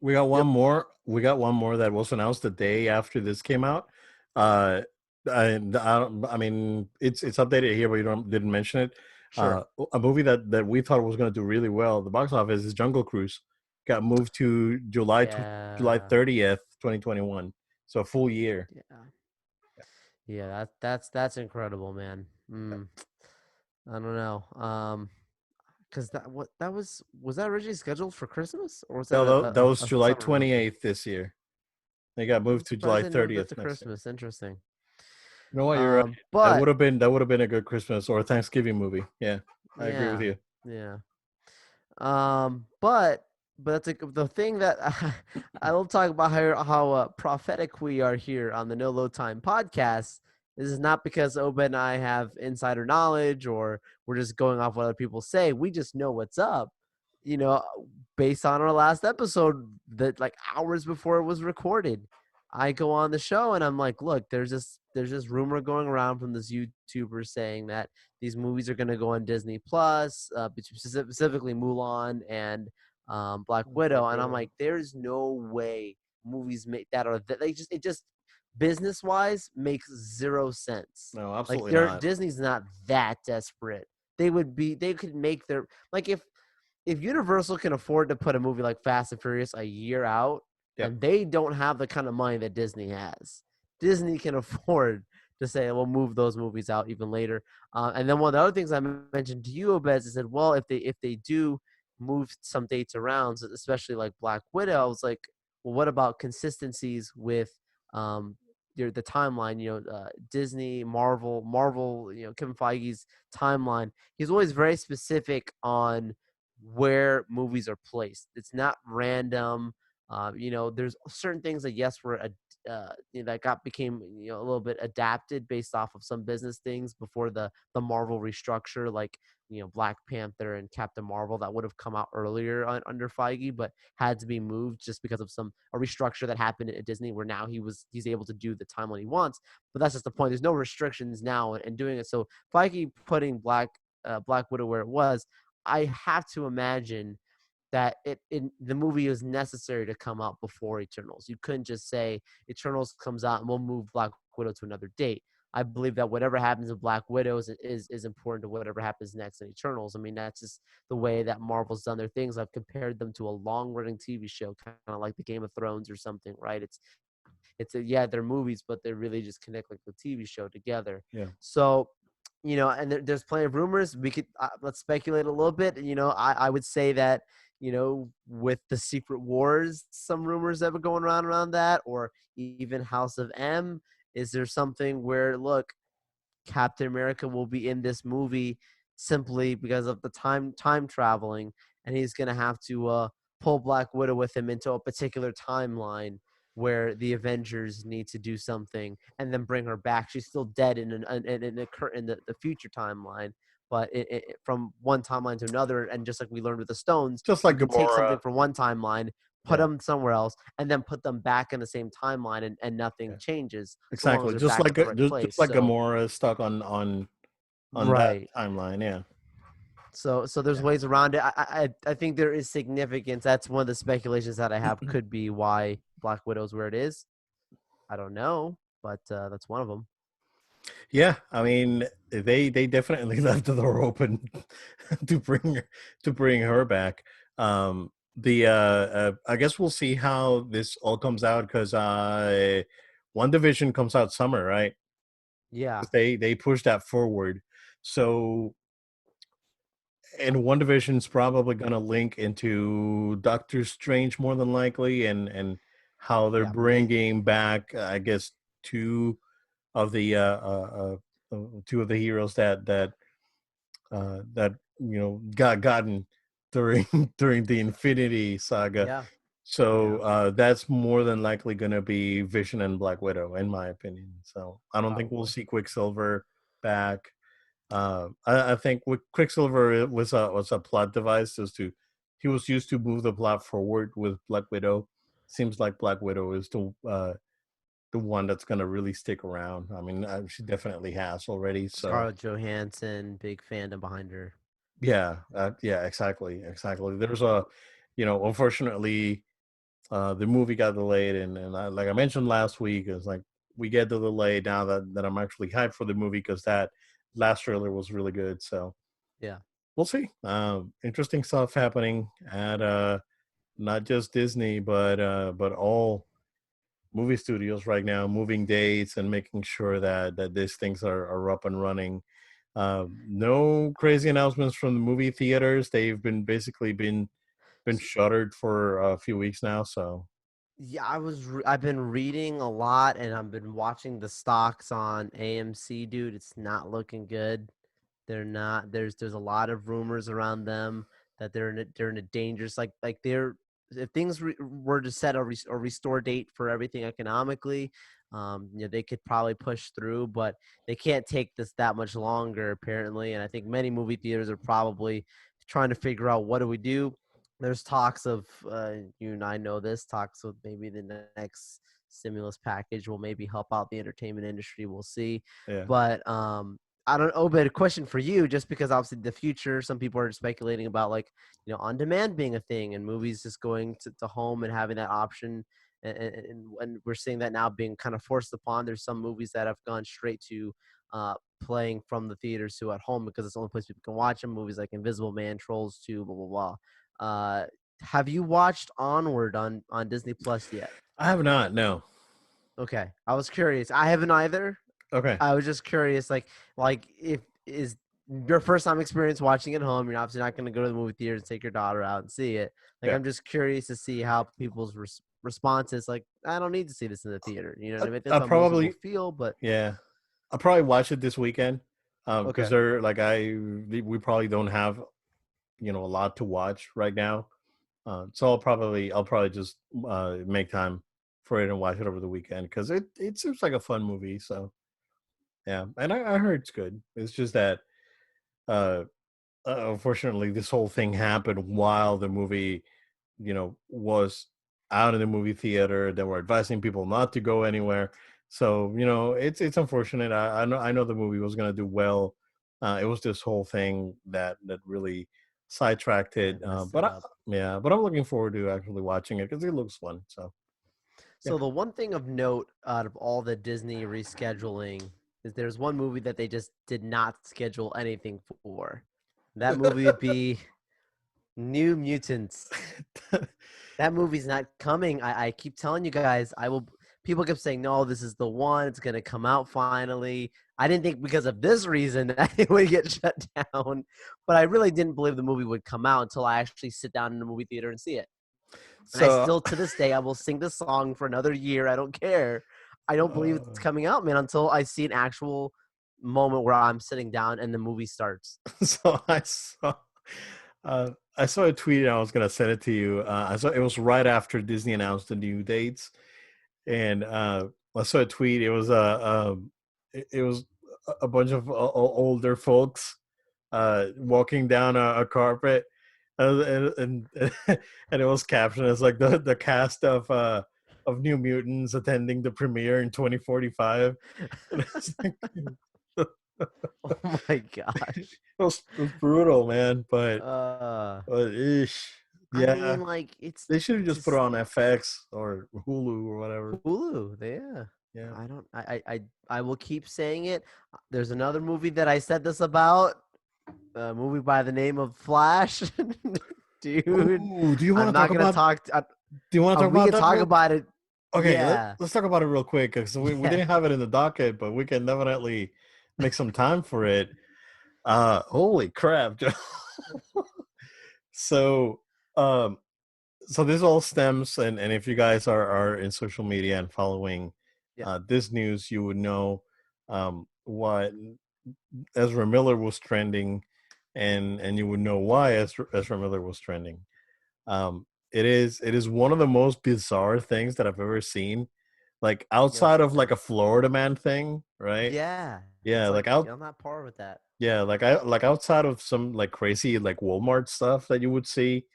We got one yep, more. We got one more that was announced the day after this came out. Uh, I mean, it's updated here, but you didn't mention it. sure, A movie that we thought was going to do really well at the box office is Jungle Cruise. Got moved to July yeah, 30th, 2021. So a full year. yeah, yeah. That's incredible, man. I don't know. because that was that originally scheduled for Christmas, or was that No, that was a July summer movie? 28th this year. They got I'm moved to surprised July they moved it 30th to next year. Christmas. Interesting. You know what? You're right. But That would have been a good Christmas or Thanksgiving movie. Yeah, I agree with yeah, you. yeah. But that's the thing that I will talk about how prophetic we are here on the No Load Time podcast. This is not because Obed and I have insider knowledge or we're just going off what other people say. We just know what's up. You know, based on our last episode that like hours before it was recorded. I go on the show and I'm like, look, there's this rumor going around from this YouTuber saying that these movies are going to go on Disney Plus, specifically Mulan and Black Black Widow, and I'm Widow. like, there's no way movies make that or that. They just it just business wise makes zero sense. No, Like absolutely they're not. Disney's not that desperate. They could make their like if Universal can afford to put a movie like Fast and Furious a year out, Yep. and they don't have the kind of money that Disney has, Disney can afford to say we'll move those movies out even later. And then one of the other things I mentioned to you, Obez, I said, well, if they do move some dates around, especially like Black Widow, I was like, well, what about consistencies with um, the timeline? Disney, Marvel. Kevin Feige's timeline. He's always very specific on where movies are placed. It's not random. There's certain things that yes were that became a little bit adapted based off of some business things before the Marvel restructure, like Black Panther and Captain Marvel that would have come out earlier under Feige, but had to be moved just because of a restructure that happened at Disney, where now he's able to do the timeline he wants. But that's just the point. There's no restrictions now and doing it. So Feige putting Black Widow where it was, I have to imagine that the movie is necessary to come out before Eternals. You couldn't just say Eternals comes out and we'll move Black Widow to another date. I believe that whatever happens in Black Widow is important to whatever happens next in Eternals. I mean, that's just the way that Marvel's done their things. I've compared them to a long-running TV show, kind of like the Game of Thrones or something, right? Yeah, they're movies, but they really just connect like the TV show together. Yeah. So, and there's plenty of rumors. We could let's speculate a little bit. I would say that with the Secret Wars, some rumors that were going around that, or even House of M. Is there something where look, Captain America will be in this movie simply because of the time traveling, and he's gonna have to pull Black Widow with him into a particular timeline where the Avengers need to do something and then bring her back. She's still dead in the future timeline, but from one timeline to another, and just like we learned with the Stones, Just you like can take Gamora. something from one timeline, put Yeah. them somewhere else, and then put them back in the same timeline, and nothing Yeah. changes so long as Exactly. they're back at the right Just place. like So Gamora is stuck on that right. timeline. Yeah. So there's Yeah. ways around it. I think there is significance. That's one of the speculations that I have could be why Black Widow's where it is. I don't know, but that's one of them. Yeah, I mean, they definitely left the door open to bring her back. I guess we'll see how this all comes out because One Division comes out summer, right? Yeah, They push that forward. So, and One Division's probably going to link into Doctor Strange more than likely, and how they're yeah, bringing back, I guess, two of the two of the heroes that got gotten during during the Infinity Saga. yeah, So yeah. that's more than likely going to be Vision and Black Widow, in my opinion. So I don't think we'll Probably. see Quicksilver back. I think with Quicksilver it was a plot device as to he was used to move the plot forward with Black Widow. Seems like Black Widow is the one that's going to really stick around. I mean, she definitely has already. So Scarlett Johansson, big fandom behind her. yeah, yeah, exactly. There's unfortunately, the movie got delayed, and like I mentioned last week, it's like we get the delay now that I'm actually hyped for the movie because that last trailer was really good. So Yeah, we'll see. Interesting stuff happening at not just Disney, but all movie studios right now, moving dates and making sure that these things are up and running. No crazy announcements from the movie theaters. They've been basically been shuttered for a few weeks now. So Yeah, I've been reading a lot and I've been watching the stocks on AMC, dude. It's not looking good. They're not there's a lot of rumors around them that they're in a dangerous they're if things were to set a restore date for everything economically, they could probably push through, but they can't take this that much longer apparently. And I think many movie theaters are probably trying to figure out what do we do. There's talks of you and I know this talks with maybe the next stimulus package will maybe help out the entertainment industry. We'll see, yeah, but I don't know, but a question for you, just because obviously the future, some people are speculating about on demand being a thing and movies just going to home and having that option. And we're seeing that now being kind of forced upon. There's some movies that have gone straight to playing from the theaters to at home because it's the only place people can watch them. Movies like Invisible Man, Trolls 2, blah, blah, blah. Have you watched Onward on Disney Plus yet? I have not. No. Okay. I was curious. I haven't either. Okay. I was just curious, if is your first time experience watching at home, you're obviously not going to go to the movie theater and take your daughter out and see it. Like, Yeah. I'm just curious to see how people's response is. Like, I don't need to see this in the theater. You know what I mean? That's I how most people probably feel. But yeah. I'll probably watch it this weekend. Because okay, they're like we probably don't have a lot to watch right now. So I'll probably just make time for it and watch it over the weekend because it seems like a fun movie. So yeah, and I heard it's good. It's just that uh, unfortunately this whole thing happened while the movie was out in the movie theater. They were advising people not to go anywhere. So it's unfortunate. I know the movie was going to do well. It was this whole thing that really sidetracked yeah, it. messed But it up. yeah, but I'm looking forward to actually watching it because it looks fun. So yeah. So the one thing of note out of all the Disney rescheduling is there's one movie that they just did not schedule anything for. That movie would be New Mutants. That movie's not coming. I keep telling you guys, I will. People keep saying, no, this is the one. It's going to come out finally. I didn't think because of this reason that it would get shut down, but I really didn't believe the movie would come out until I actually sit down in the movie theater and see it. And I So still, to this day, I will sing the song for another year. I don't care. I don't believe it's uh, coming out, man, until I see an actual moment where I'm sitting down and the movie starts. so I saw a tweet and I was gonna send it to you. I saw it was right after Disney announced the new dates, and I saw a tweet. It was it was a bunch of older folks walking down a carpet, and and it was captioned as like the cast of New Mutants attending the premiere in 2045, and it's like. Oh my gosh. It was brutal, man. But Uh, ish, I mean, yeah, like it's they should have just put it just on FX or Hulu or whatever. Hulu. Yeah. Yeah. I don't. I will keep saying it. There's another movie that I said this about. A movie by the name of Flash. Dude, Ooh, do you want I'm to not talk gonna about? talk. Do you want to talk We about can that talk real? about it. Okay, Yeah. let's talk about it real quick because we Yeah. didn't have it in the docket, but we can definitely make some time for it. Holy crap, Joe. So, um, so this all stems, and if you guys are in social media and following Yeah. this news, you would know what Ezra Miller was trending, and you would know why Ezra Miller was trending. It is one of the most bizarre things that I've ever seen. Like Yo, outside of like a Florida man thing, right? yeah. Yeah, It's like like out I'm not par with that. yeah, like outside of some like crazy like Walmart stuff that you would see,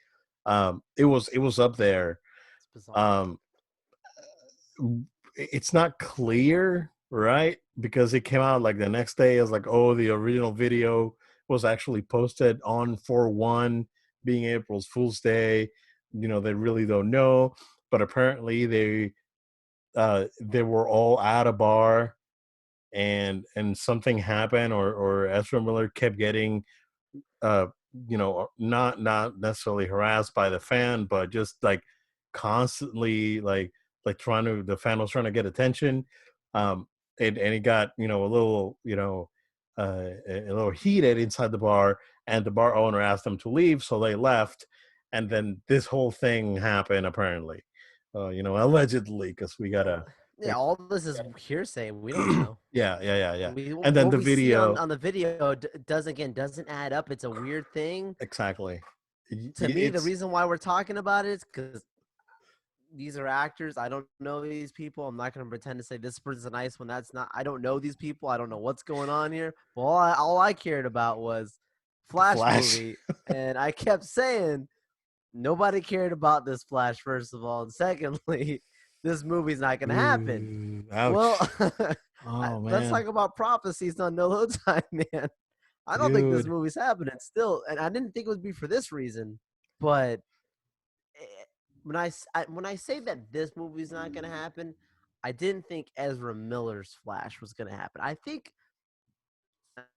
it was up there. It's bizarre. Um it's not clear, right? Because it came out like the next day. It's like, oh, the original video was actually posted on 4/1, being April's Fool's Day. They really don't know, but apparently they were all at a bar, and something happened, or Ezra Miller kept getting uh not necessarily harassed by the fan, but just like constantly like trying to the fan was trying to get attention. um and he got a little a little heated inside the bar, and the bar owner asked them to leave, so they left, and then this whole thing happened apparently, allegedly, because we Well, gotta, yeah, all this is hearsay. We don't know. yeah, yeah, yeah, yeah, We and then what the we see video, on the video doesn't add up. It's a weird thing. exactly. To me, the It's reason why we're talking about it is because these are actors. I don't know these people. I'm not going to pretend to say this person's nice when that's not. I don't know these people. I don't know what's going on here. But all I cared about was the Flash Flash. movie, and I kept saying nobody cared about this Flash. First of all, and secondly, this movie's not going to happen. Ooh, Well, ouch. Oh let's man, talk about prophecies on No Load Time, man. I don't think this dude. movie's happening still, and I didn't think it would be for this reason. But eh, when I say that this movie's not going to happen, I didn't think Ezra Miller's Flash was going to happen. I think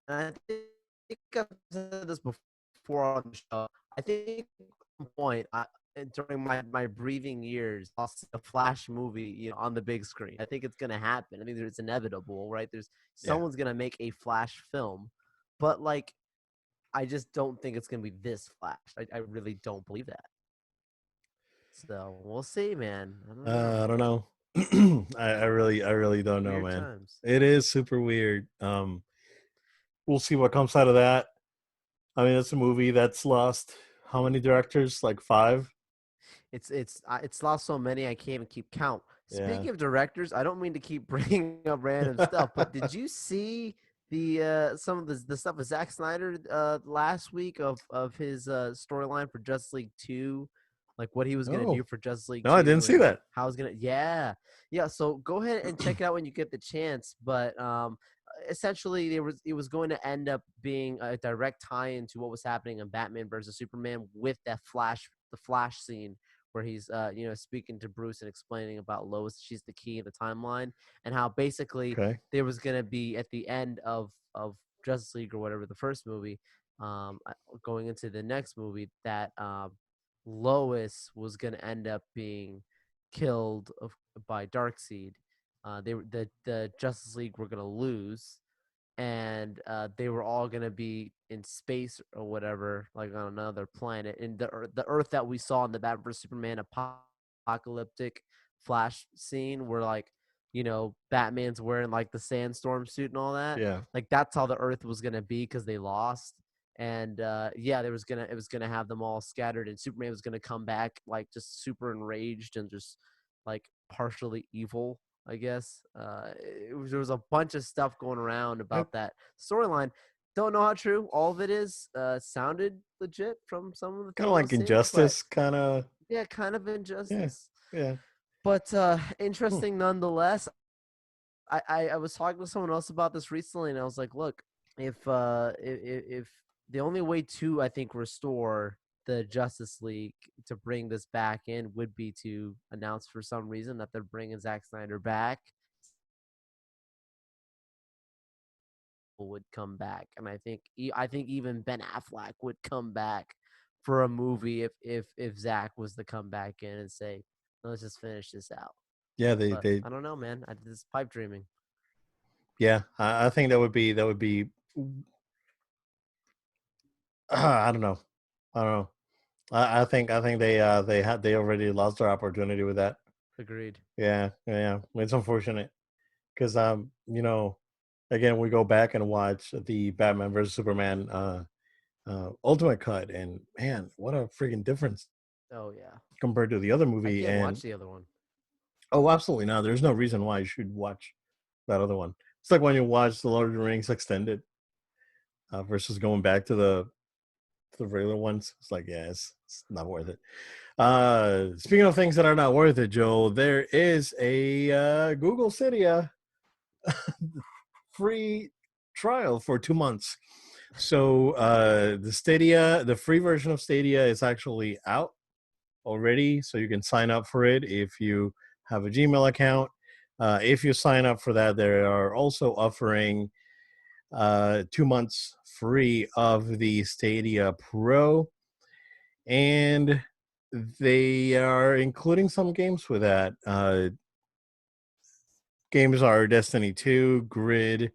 I've said this before on the show. I think at some point during my breathing years, I'll see a Flash movie, on the big screen. I think it's going to happen. I think it's inevitable, right? There's Yeah. someone's going to make a Flash film, but like I just don't think it's going to be this Flash. I really don't believe that. So we'll see, man. I don't know. I don't know. I really don't know, Weird man. times. It is super weird. We'll see what comes out of that. I mean, it's a movie that's lost how many directors? Like five? It's lost so many I can't even keep count. Yeah. Speaking of directors, I don't mean to keep bringing up random stuff, but did you see the some of the stuff with Zack Snyder last week of his storyline for Justice League 2, like what he was gonna do Oh, for Justice League no, I didn't 2 see and that. how it's gonna yeah. So go ahead and check it out when you get the chance. But essentially it was going to end up being a direct tie into what was happening in Batman versus Superman with the Flash scene where he's speaking to Bruce and explaining about Lois. She's the key in the timeline, and how basically Okay. there was going to be at the end of Justice League or whatever, the first movie, going into the next movie, that Lois was going to end up being killed by Darkseid. The Justice League were going to lose, and they were all going to be in space or whatever, like on another planet. And the Earth that we saw in the Batman vs Superman apocalyptic Flash scene, where like Batman's wearing like the sandstorm suit and all that, Yeah. like that's how the Earth was going to be because they lost. And yeah, it was gonna have them all scattered, and Superman was gonna come back like just super enraged and just like partially evil, I guess. There was a bunch of stuff going around about that storyline. Don't know how true all of it is. Sounded legit from some of the Kind of things I like was seeing, but Injustice, kind of. yeah, kind of Yeah. injustice. Yeah. But Hmm. interesting nonetheless. I was talking to someone else about this recently, and I was like, look, if the only way to, I think, restore the Justice League to bring this back in would be to announce for some reason that they're bringing Zack Snyder back, would come back, and I think even Ben Affleck would come back for a movie if Zack was to come back in and say, let's just finish this out. Yeah. They. But They. I don't know, man. This is pipe dreaming. Yeah. I think that would be. That would be. I don't know. I don't know. I think they already lost their opportunity with that. Agreed. Yeah. Yeah. It's unfortunate because again, we go back and watch the Batman versus Superman Ultimate Cut, and man, what a freaking difference Oh yeah. compared to the other I movie. can't And watch the other one. oh, absolutely not. There's no reason why you should watch that other one. It's like when you watch the Lord of the Rings extended versus going back to the regular ones. It's like, yeah, it's not worth it. Speaking of things that are not worth it, Joe, there is a Google Stadia free trial for 2 months. So the free version of Stadia is actually out already, so you can sign up for it if you have a Gmail account. If you sign up for that, they are also offering 2 months free of the Stadia Pro, and they are including some games with that. Games are Destiny 2, Grid,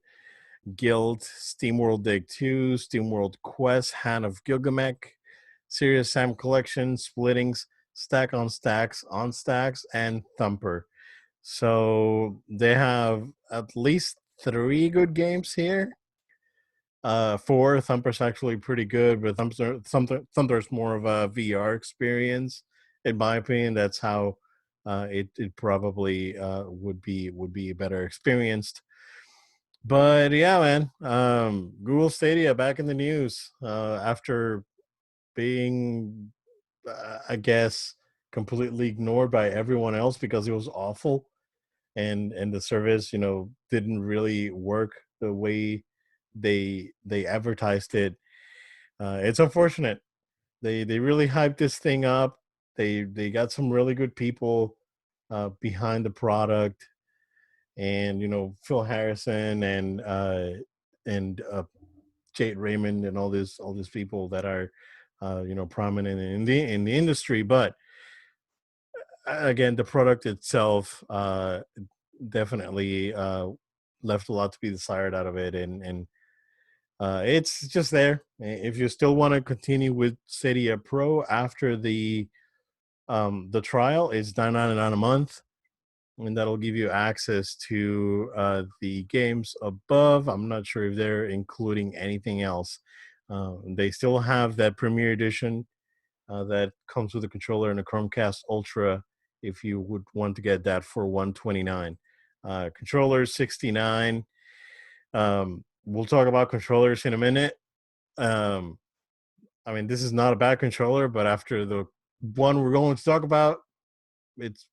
Guild, SteamWorld Dig 2, SteamWorld Quest, Hand of Gilgamesh, Serious Sam Collection, Splittings, Stack on Stacks, and Thumper. So they have at least three good games here. Four, Thumper's actually pretty good, but Thumper's more of a VR experience, in my opinion. That's how it probably would be better experienced. But yeah, man, Google Stadia back in the news after being, I guess, completely ignored by everyone else because it was awful, and the service, didn't really work the way they advertised it. It's unfortunate. They really hyped this thing up. They got some really good people behind the product, and Phil Harrison and Jade Raymond and all these people that are prominent in the industry. But again, the product itself definitely left a lot to be desired out of it, and it's just there. If you still want to continue with Stadia Pro after the trial, is $9.99 a month, and that'll give you access to the games above. I'm not sure if they're including anything else. They still have that Premier Edition that comes with a controller and a Chromecast Ultra. If you would want to get that for 129, controller 69. We'll talk about controllers in a minute. Um, I mean, this is not a bad controller, but after the one we're going to talk about, it's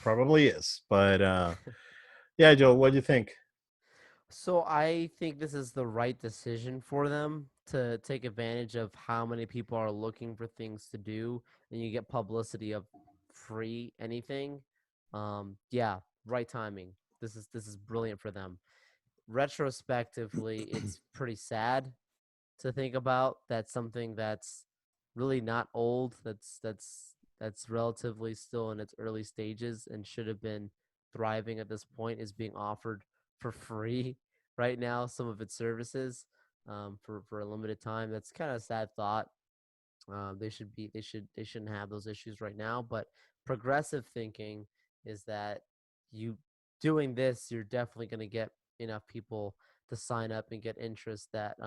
probably is. But yeah, Joe, what do you think? So I think this is the right decision for them to take advantage of how many people are looking for things to do, and you get publicity of free anything. Yeah, right timing. This is brilliant for them. Retrospectively, it's pretty sad to think about. That's something that's really not old. That's relatively still in its early stages and should have been thriving at this point, is being offered for free right now. Some of its services for a limited time. That's kind of a sad thought. They shouldn't have those issues right now. But progressive thinking is that you doing this, you're definitely going to get enough people to sign up and get interest that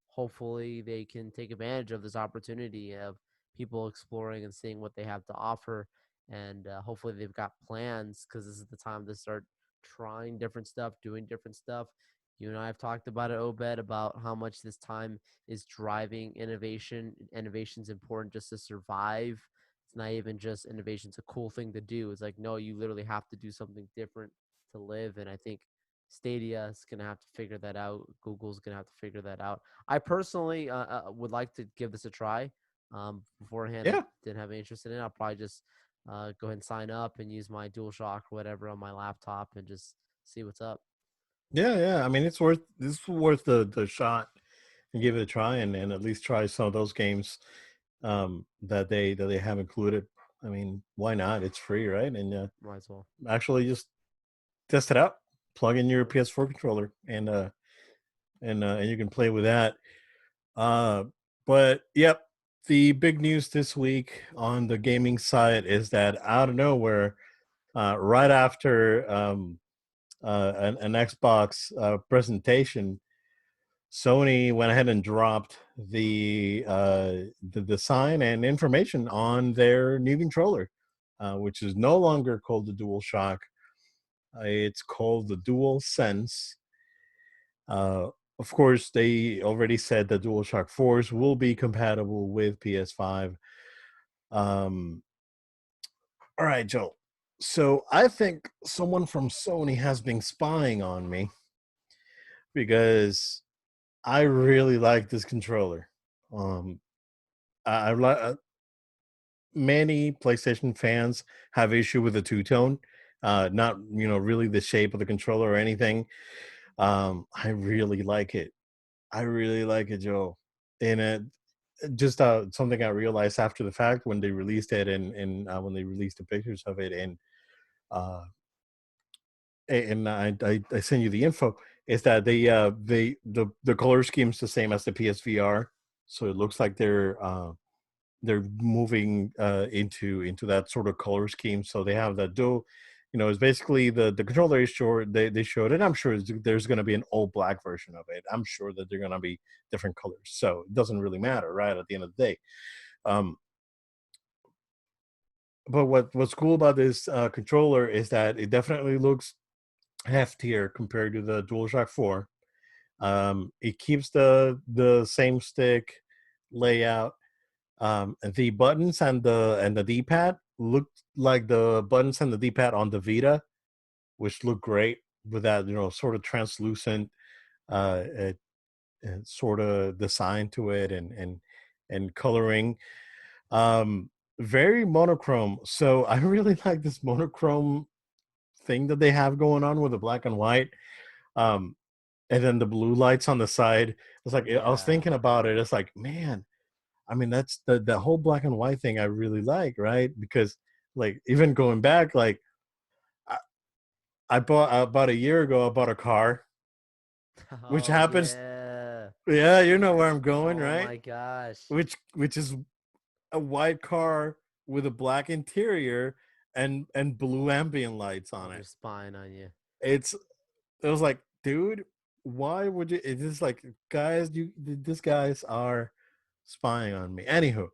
hopefully they can take advantage of this opportunity of people exploring and seeing what they have to offer. And hopefully they've got plans, because this is the time to start trying different stuff, doing different stuff. You and I have talked about it, Obed, about how much this time is driving innovation. Innovation's important just to survive. It's not even just innovation's a cool thing to do. It's like, no, you literally have to do something different to live. And I think Stadia is going to have to figure that out. Google's going to have to figure that out. I personally would like to give this a try. Beforehand, I Yeah, didn't have any interest in it. I'll probably just go ahead and sign up and use my DualShock or whatever on my laptop and just see what's up. yeah. I mean, it's worth the shot and give it a try, and at least try some of those games that they have included. I mean, why not? It's free, right? And Might as well. actually just test it out. Plug in your PS4 controller, and you can play with that. Uh, but yep, the big news this week on the gaming side is that out of nowhere, right after an Xbox presentation, Sony went ahead and dropped the design and information on their new controller, which is no longer called the DualShock. It's called the DualSense. Uh, of course, they already said that DualShock 4s will be compatible with PS5. Um, all right, Joe. So I think someone from Sony has been spying on me because I really like this controller. Um, I like many PlayStation fans have issue with the two tone, not really the shape of the controller or anything. I really like it. I really like it, Joe. And just something I realized after the fact when they released it, and when they released the pictures of it, uh, and I send you the info. is that the color scheme's the same as the PSVR, so it looks like they're moving into that sort of color scheme. So they have that dual, it's basically the controller they showed it. I'm sure there's going to be an all black version of it. I'm sure that they're going to be different colors, so it doesn't really matter, right? At the end of the day. Um, but what's cool about this controller is that it definitely looks heftier compared to the DualShock 4. It keeps the same stick layout. The buttons and the D-pad look like the buttons and the D-pad on the Vita, which look great with that sort of translucent uh, uh, sort of design to it, and coloring. Um, Very monochrome. So I really like this monochrome thing that they have going on with the black and white. Um, and then the blue lights on the side. It's like I was Yeah. thinking about it. It's like, man, I mean, that's the whole black and white thing I really like, right? Because like even going back, like I, I bought about a year ago, I bought a car, which Oh happens. yeah. Yeah, you know where I'm going, Oh right? my gosh. Which is a white car with a black interior and blue ambient lights Oh, on they're it. spying on you. It's it was like, dude, why would you? It's just like, guys, these guys are spying on me. Anywho,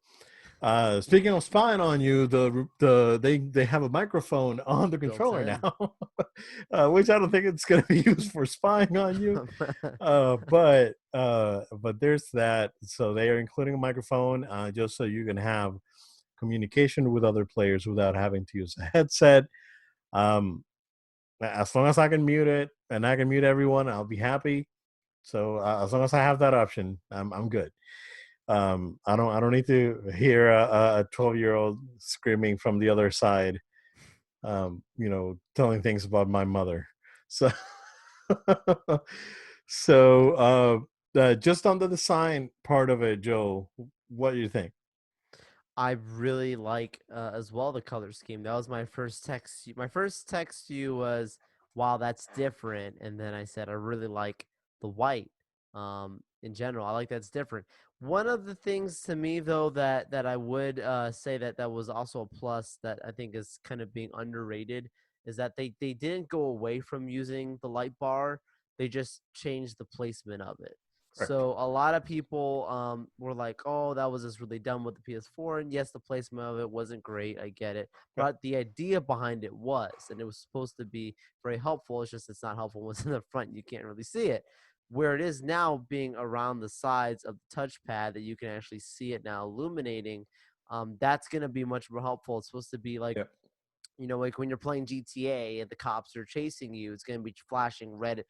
speaking of spying on you, they have a microphone on the Built controller in. now, which I don't think it's going to be used for spying on you. But there's that. So they are including a microphone, just so you can have communication with other players without having to use a headset. Um, as long as I can mute it and I can mute everyone, I'll be happy. So as long as I have that option, I'm good. I don't need to hear a 12-year-old screaming from the other side, telling things about my mother. So just on the design part of it, Joe, what do you think? I really like as well the color scheme. That was my first text. My first text to you was, "Wow, that's different." And then I said, "I really like the white." In general, I like that's different. One of the things to me though that I would say that was also a plus that I think is kind of being underrated is that they didn't go away from using the light bar. They just changed the placement of it. Correct. So a lot of people were like, "Oh, that was just really dumb with the PS4." And yes, the placement of it wasn't great. I get it, Yep. but the idea behind it was, and it was supposed to be very helpful. It's just it's not helpful when it's in the front. You can't really see it. Where it is now, being around the sides of the touchpad, that you can actually see it now illuminating. That's gonna be much more helpful. It's supposed to be like, Yep. like when you're playing GTA and the cops are chasing you, it's going to be flashing red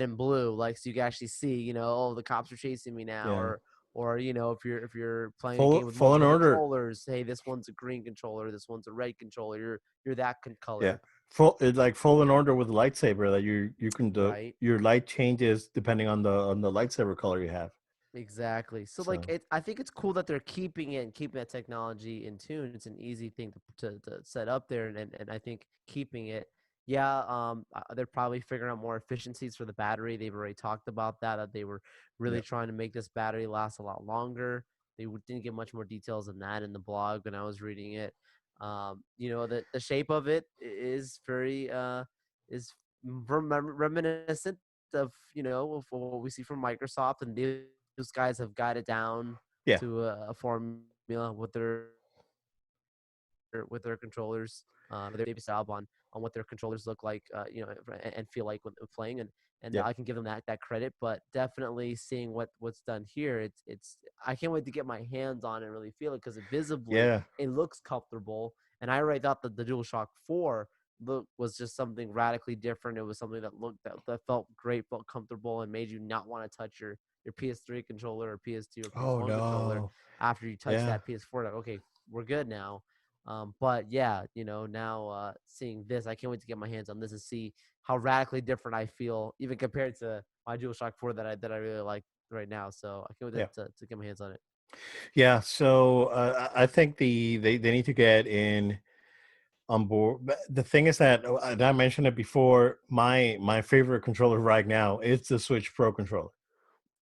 and blue, like so you can actually see, oh, the cops are chasing me now, Yeah. or if you're playing a game with Fallen multiple Order. controllers, hey, this one's a green controller, this one's a red controller, you're that Yeah. color, It's like Fallen Order with lightsaber that you can do right? your light changes depending on the lightsaber color you have. Exactly. So like So I think it's cool that they're keeping it and keeping that technology in tune. It's an easy thing to set up there, and I think keeping it. Yeah, they're probably figuring out more efficiencies for the battery. They've already talked about that they were really yeah. trying to make this battery last a lot longer. They didn't get much more details than that in the blog when I was reading it. The shape of it is very is reminiscent of what we see from Microsoft, and those guys have got it down Yeah. to a formula with their controllers. They based job on what their controllers look like, and feel like when playing, and Yeah. I can give them that credit. But definitely seeing what's done here, it's I can't wait to get my hands on it and really feel it because visibly Yeah. it looks comfortable. And I already thought that the DualShock 4 look was just something radically different. It was something that felt great, felt comfortable, and made you not want to touch your PS3 controller or PS2 or Oh PS1 controller no. after you touch Yeah. that PS4. Like, okay, we're good now. But yeah, now seeing this, I can't wait to get my hands on this and see how radically different I feel, even compared to my DualShock 4 that I really like right now. So I can't wait Yeah. to get my hands on it. Yeah. So I think they need to get in on board. But the thing is that I mentioned it before. My favorite controller right now is the Switch Pro controller.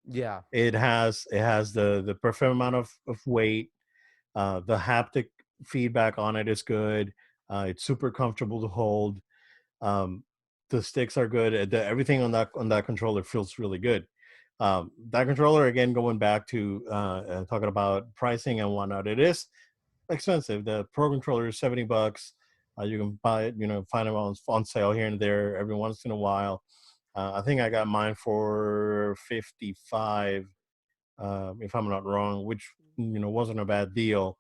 Yeah. It has the perfect amount of weight. The haptic feedback on it is good. It's super comfortable to hold. Um, the sticks are good. Everything on that controller feels really good. That controller, again, going back to talking about pricing and whatnot, it is expensive. The Pro controller is $70. You can buy it, find them on sale here and there every once in a while. I think I got mine for 55, if I'm not wrong, which wasn't a bad deal.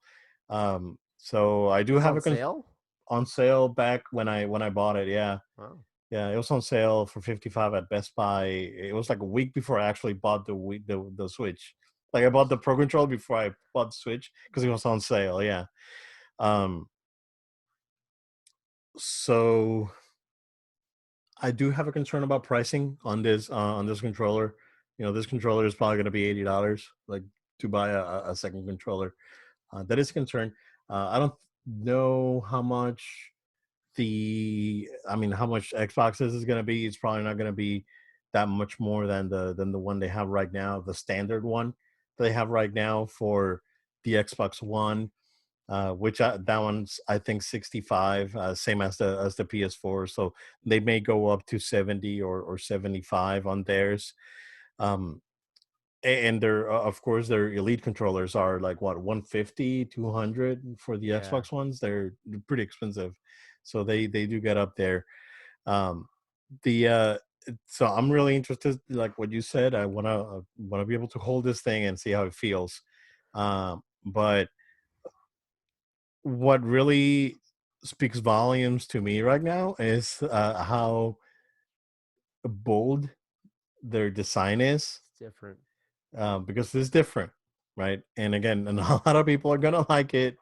So I It do was have on it sale? on sale back when I bought it. Yeah, Wow. yeah, it was on sale for 55 at Best Buy. It was like a week before I actually bought the Switch. Like I bought the Pro Controller before I bought the Switch because it was on sale. Yeah. Um, so I do have a concern about pricing on this controller. This controller is probably going to be $80, like to buy a second controller. That is a concern. I don't know how much how much Xboxes is going to be. It's probably not going to be that much more than the one they have right now, the standard one they have right now for the Xbox One, which that one's I think 65, same as the PS4. So they may go up to 70 or 75 on theirs. Um, and their of course their elite controllers are like what 150, 200 for the Yeah. Xbox ones. They're pretty expensive, so they do get up there. um the So I'm really interested, like what you said. I want to be able to hold this thing and see how it feels. But what really speaks volumes to me right now is how bold their design is, It's different. because it's different, right? And again, and a lot of people are gonna like it,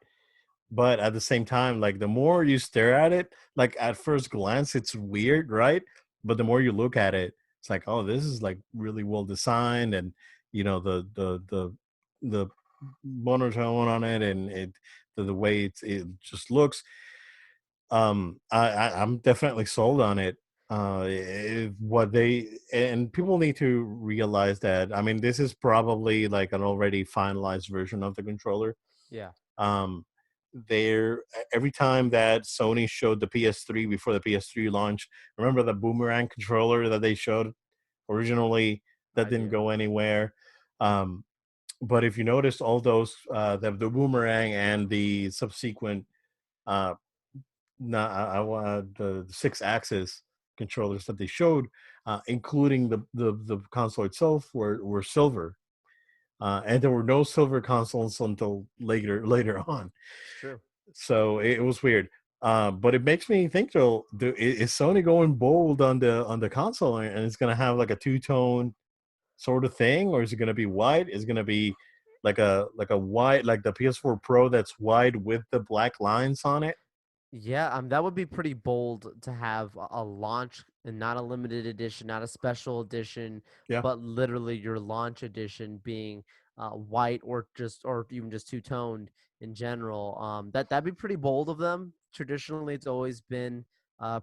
but at the same time, like the more you stare at it, like at first glance, it's weird, right? But the more you look at it, it's like, oh, this is like really well designed, and the monotone on it, and the way it just looks. I'm definitely sold on it. What they and people need to realize that. I mean, this is probably like an already finalized version of the controller. Yeah. Um, there Every time that Sony showed the PS3 before the PS3 launch, remember the boomerang controller that they showed originally that I didn't do. go anywhere. Um, but if you notice, all those the boomerang and the subsequent uh, I want the six axis controllers that they showed, including the console itself, were silver, and there were no silver consoles until later on. It's true. So it was weird. But it makes me think though, is Sony going bold on the console, and it's going to have like a two tone sort of thing, or is it going to be white? Is it going to be like a white, like the PS4 Pro that's white with the black lines on it? Yeah, that would be pretty bold to have a launch and not a limited edition, not a special edition, Yeah, but literally your launch edition being white or even just two toned in general. That'd be pretty bold of them. Traditionally, it's always been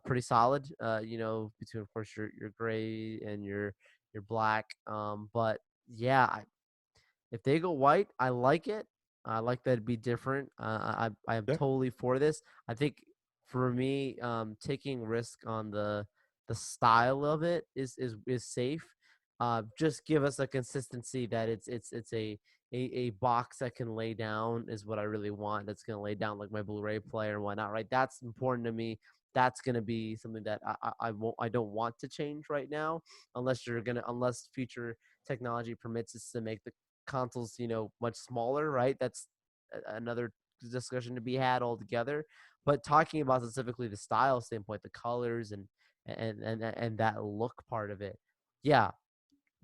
pretty solid. Between of course your gray and your black. But yeah, if they go white, I like it. I like that it'd be different. I am yeah, totally for this. I think for me, taking risk on the style of it is safe. Just give us a consistency that it's a box that can lay down is what I really want. That's gonna lay down like my Blu-ray player and whatnot. Right? That's important to me. That's gonna be something that I don't want to change right now, unless future technology permits us to make the consoles, much smaller, right? That's another discussion to be had altogether. But talking about specifically the style standpoint, the colors and that look part of it, yeah,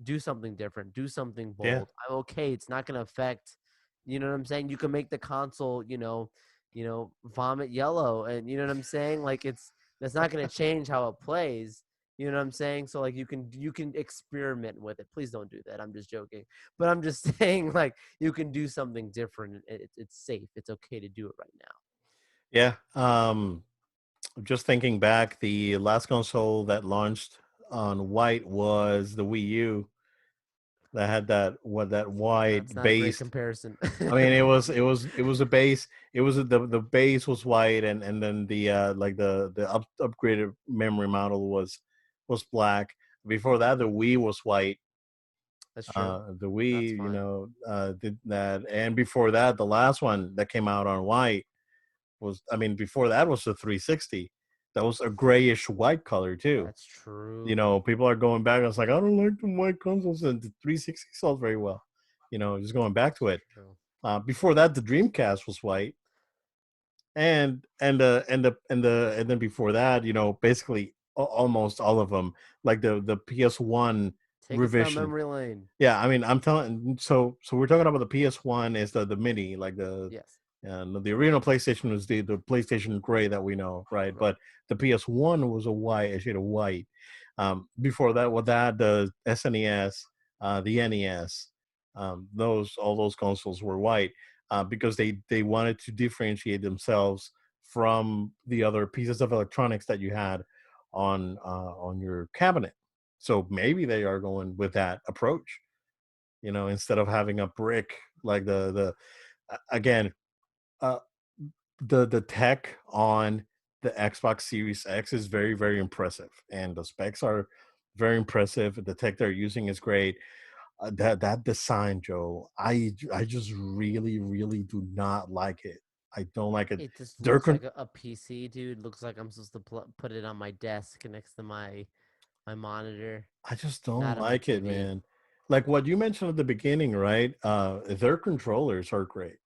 do something different, do something yeah. bold. I'm okay. It's not going to affect, you know what I'm saying? You can make the console, vomit yellow, and you know what I'm saying? Like that's not going to change how it plays. You know what I'm saying? So like you can experiment with it. Please don't do that. I'm just joking. But I'm just saying like you can do something different. It's safe. It's okay to do it right now. Yeah. Just thinking back, the last console that launched on white was the Wii U that had that That's white not a great base. comparison. I mean, it was a base. It was the base was white, and then the like the upgraded memory model was black. Before that, the Wii was white. That's true. The That's Wii, fine. did that, and before that, the last one that came out on white was. I mean, before that was the 360. That was a grayish white color too. That's true. People are going back. I was like, I don't like the white consoles, and the 360 sold very well. Just going back to That's it. true. Before that, the Dreamcast was white, and then before that, basically almost all of them, like the PS1 Take us down revision. memory lane. Yeah, I mean, I'm telling. So we're talking about the PS1 is the mini, like Yes. the original PlayStation was the PlayStation Gray that we know, right? Right. But the PS1 was a shade of white. Before that, with that, the SNES, the NES, those all those consoles were white because they wanted to differentiate themselves from the other pieces of electronics that you had on your cabinet. So maybe they are going with that approach, instead of having a brick like again, uh, the tech on the Xbox Series X is very, very impressive, and the specs are very impressive. The tech they're using is great. That design, Joe, I just really, really do not like it. I don't like it. It just They're looks con- like a PC, dude. Looks like I'm supposed to put it on my desk next to my monitor, I just don't not on my like it, TV. man. Like what you mentioned at the beginning, right? Their controllers are great.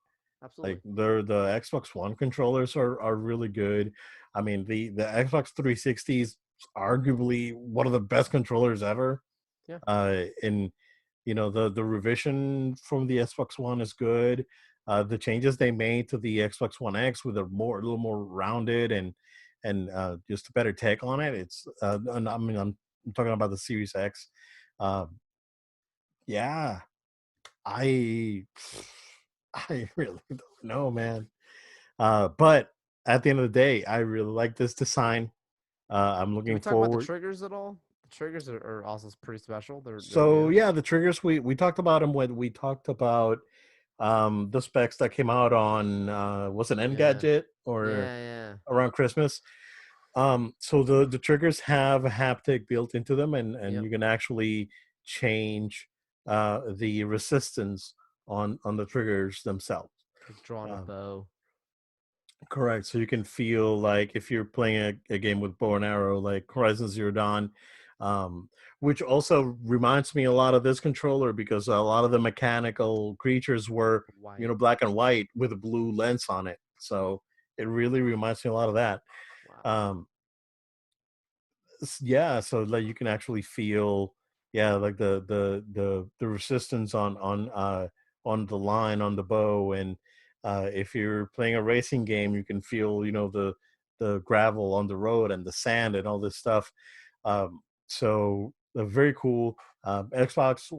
Like Absolutely. the Xbox One controllers are really good. I mean, the Xbox 360 is arguably one of the best controllers ever. Yeah. And the revision from the Xbox One is good. The changes they made to the Xbox One X with a little more rounded and just a better tech on it. And I mean, I'm talking about the Series X. Um, yeah, I I really don't know, man. But at the end of the day, I really like this design. I'm Did we looking talk about the forward. triggers at all? The triggers are also pretty special. They're So new. yeah, the triggers we talked about them when we talked about the specs that came out on was it Yeah. Engadget or Yeah. Yeah. around Christmas. So the triggers have a haptic built into them, and Yep. you can actually change the resistance on the triggers themselves. Like drawing a Um, bow. Correct. So you can feel like if you're playing a game with bow and arrow, like Horizon Zero Dawn, which also reminds me a lot of this controller because a lot of the mechanical creatures were, White. black and white with a blue lens on it. So it really reminds me a lot of that. Wow. Um, yeah, so like you can actually feel, yeah, like the resistance on the line on the bow, and if you're playing a racing game you can feel, the gravel on the road and the sand and all this stuff. So very cool. The Xbox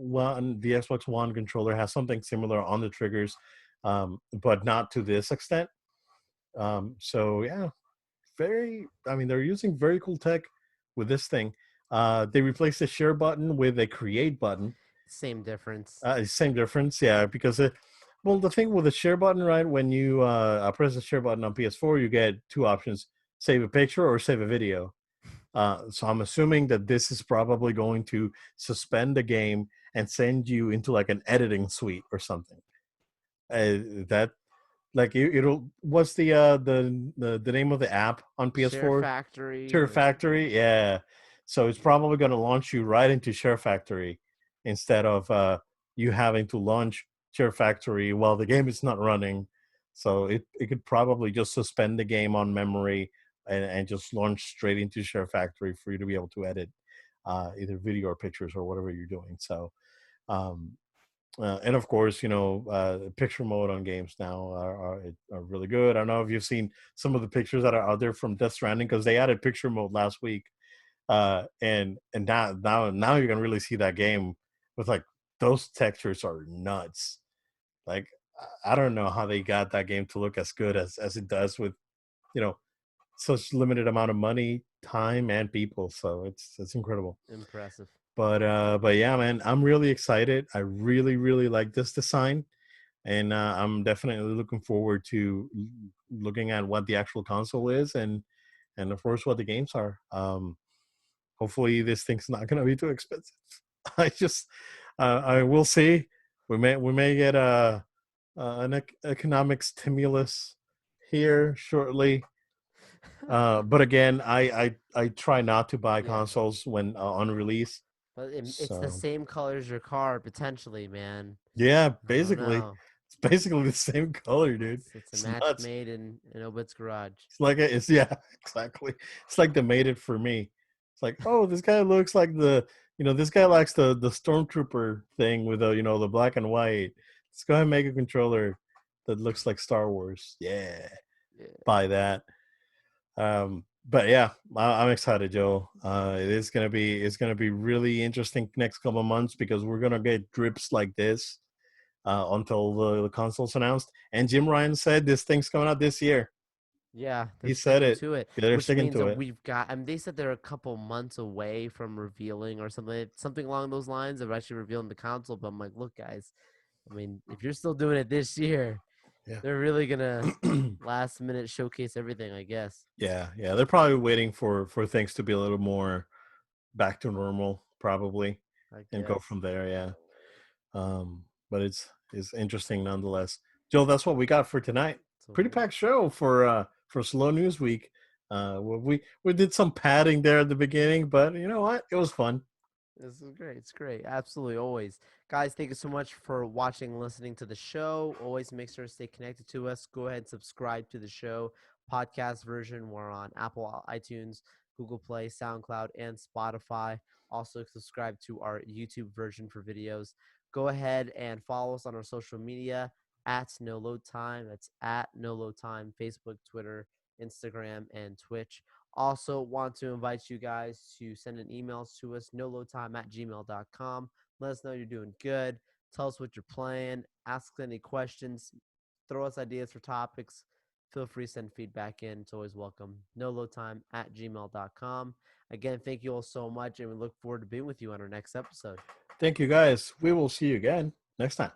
One controller has something similar on the triggers, but not to this extent. So yeah, I mean, they're using very cool tech with this thing. They replaced the share button with a create button. Same difference. Same difference, yeah, because well, the thing with the share button, right, when you press the share button on PS4 you get two options: save a picture or save a video. So I'm assuming that this is probably going to suspend the game and send you into like an editing suite or something. That like it'll what's the name of the app on Share PS4? factory Share or something. Factory, yeah. So it's probably going to launch you right into Share Factory instead of you having to launch Share Factory while the game is not running. So it could probably just suspend the game on memory and just launch straight into Share Factory for you to be able to edit either video or pictures or whatever you're doing. So um, and of course, picture mode on games now are really good. I don't know if you've seen some of the pictures that are out there from Death Stranding because they added picture mode last week, and now you can really see that game with like those textures are nuts. Like I don't know how they got that game to look as good as it does with you know such limited amount of money, time, and people. So it's incredible. Impressive. But yeah, man, I'm really excited. I really really like this design, and I'm definitely looking forward to looking at what the actual console is, and of course what the games are. Hopefully this thing's not going to be too expensive. I will see. We may get an economic stimulus here shortly. But again, I try not to buy Yeah. consoles when on release. But it's the So same color as your car, potentially, man. yeah, I don't basically, know. it's basically the same color, dude. It's a It's match nuts. made in Obit's garage. It's like it's yeah, exactly. It's like they made it for me. It's like, oh, this guy looks like this guy likes the stormtrooper thing with the black and white. Let's go ahead and make a controller that looks like Star Wars. Yeah, Yeah. buy that. But yeah, I'm excited, Joe. It's gonna be really interesting next couple of months because we're gonna get drips like this until the console's announced. And Jim Ryan said this thing's coming out this year. Yeah, they're He said sticking it. to it, They're which sticking means to that it. we've got. I mean, they said they're a couple months away from revealing or something along those lines of actually revealing the console. But I'm like, look, guys. I mean, if you're still doing it this year, Yeah. they're really gonna last minute showcase everything, I guess. Yeah, yeah. They're probably waiting for things to be a little more back to normal, probably, I and go guess. from there. Yeah. But it's interesting nonetheless. Joe, that's what we got for tonight. So Pretty packed show for Slow News Week. We did some padding there at the beginning, but you know what? It was fun. this is great. It's great. Absolutely. Always. Guys, thank you so much for watching and listening to the show. Always make sure to stay connected to us. Go ahead and subscribe to the show. Podcast version. We're on Apple, iTunes, Google Play, SoundCloud, and Spotify. Also, subscribe to our YouTube version for videos. Go ahead and follow us on our social media at No Load Time. That's at No Load Time, Facebook, Twitter, Instagram, and Twitch. Also, want to invite you guys to send an email to us, noloadtime@gmail.com. Let us know you're doing good. Tell us what you're playing. Ask any questions. Throw us ideas for topics. Feel free to send feedback in. It's always welcome. noloadtime@gmail.com. Again, thank you all so much, and we look forward to being with you on our next episode. Thank you guys. We will see you again next time.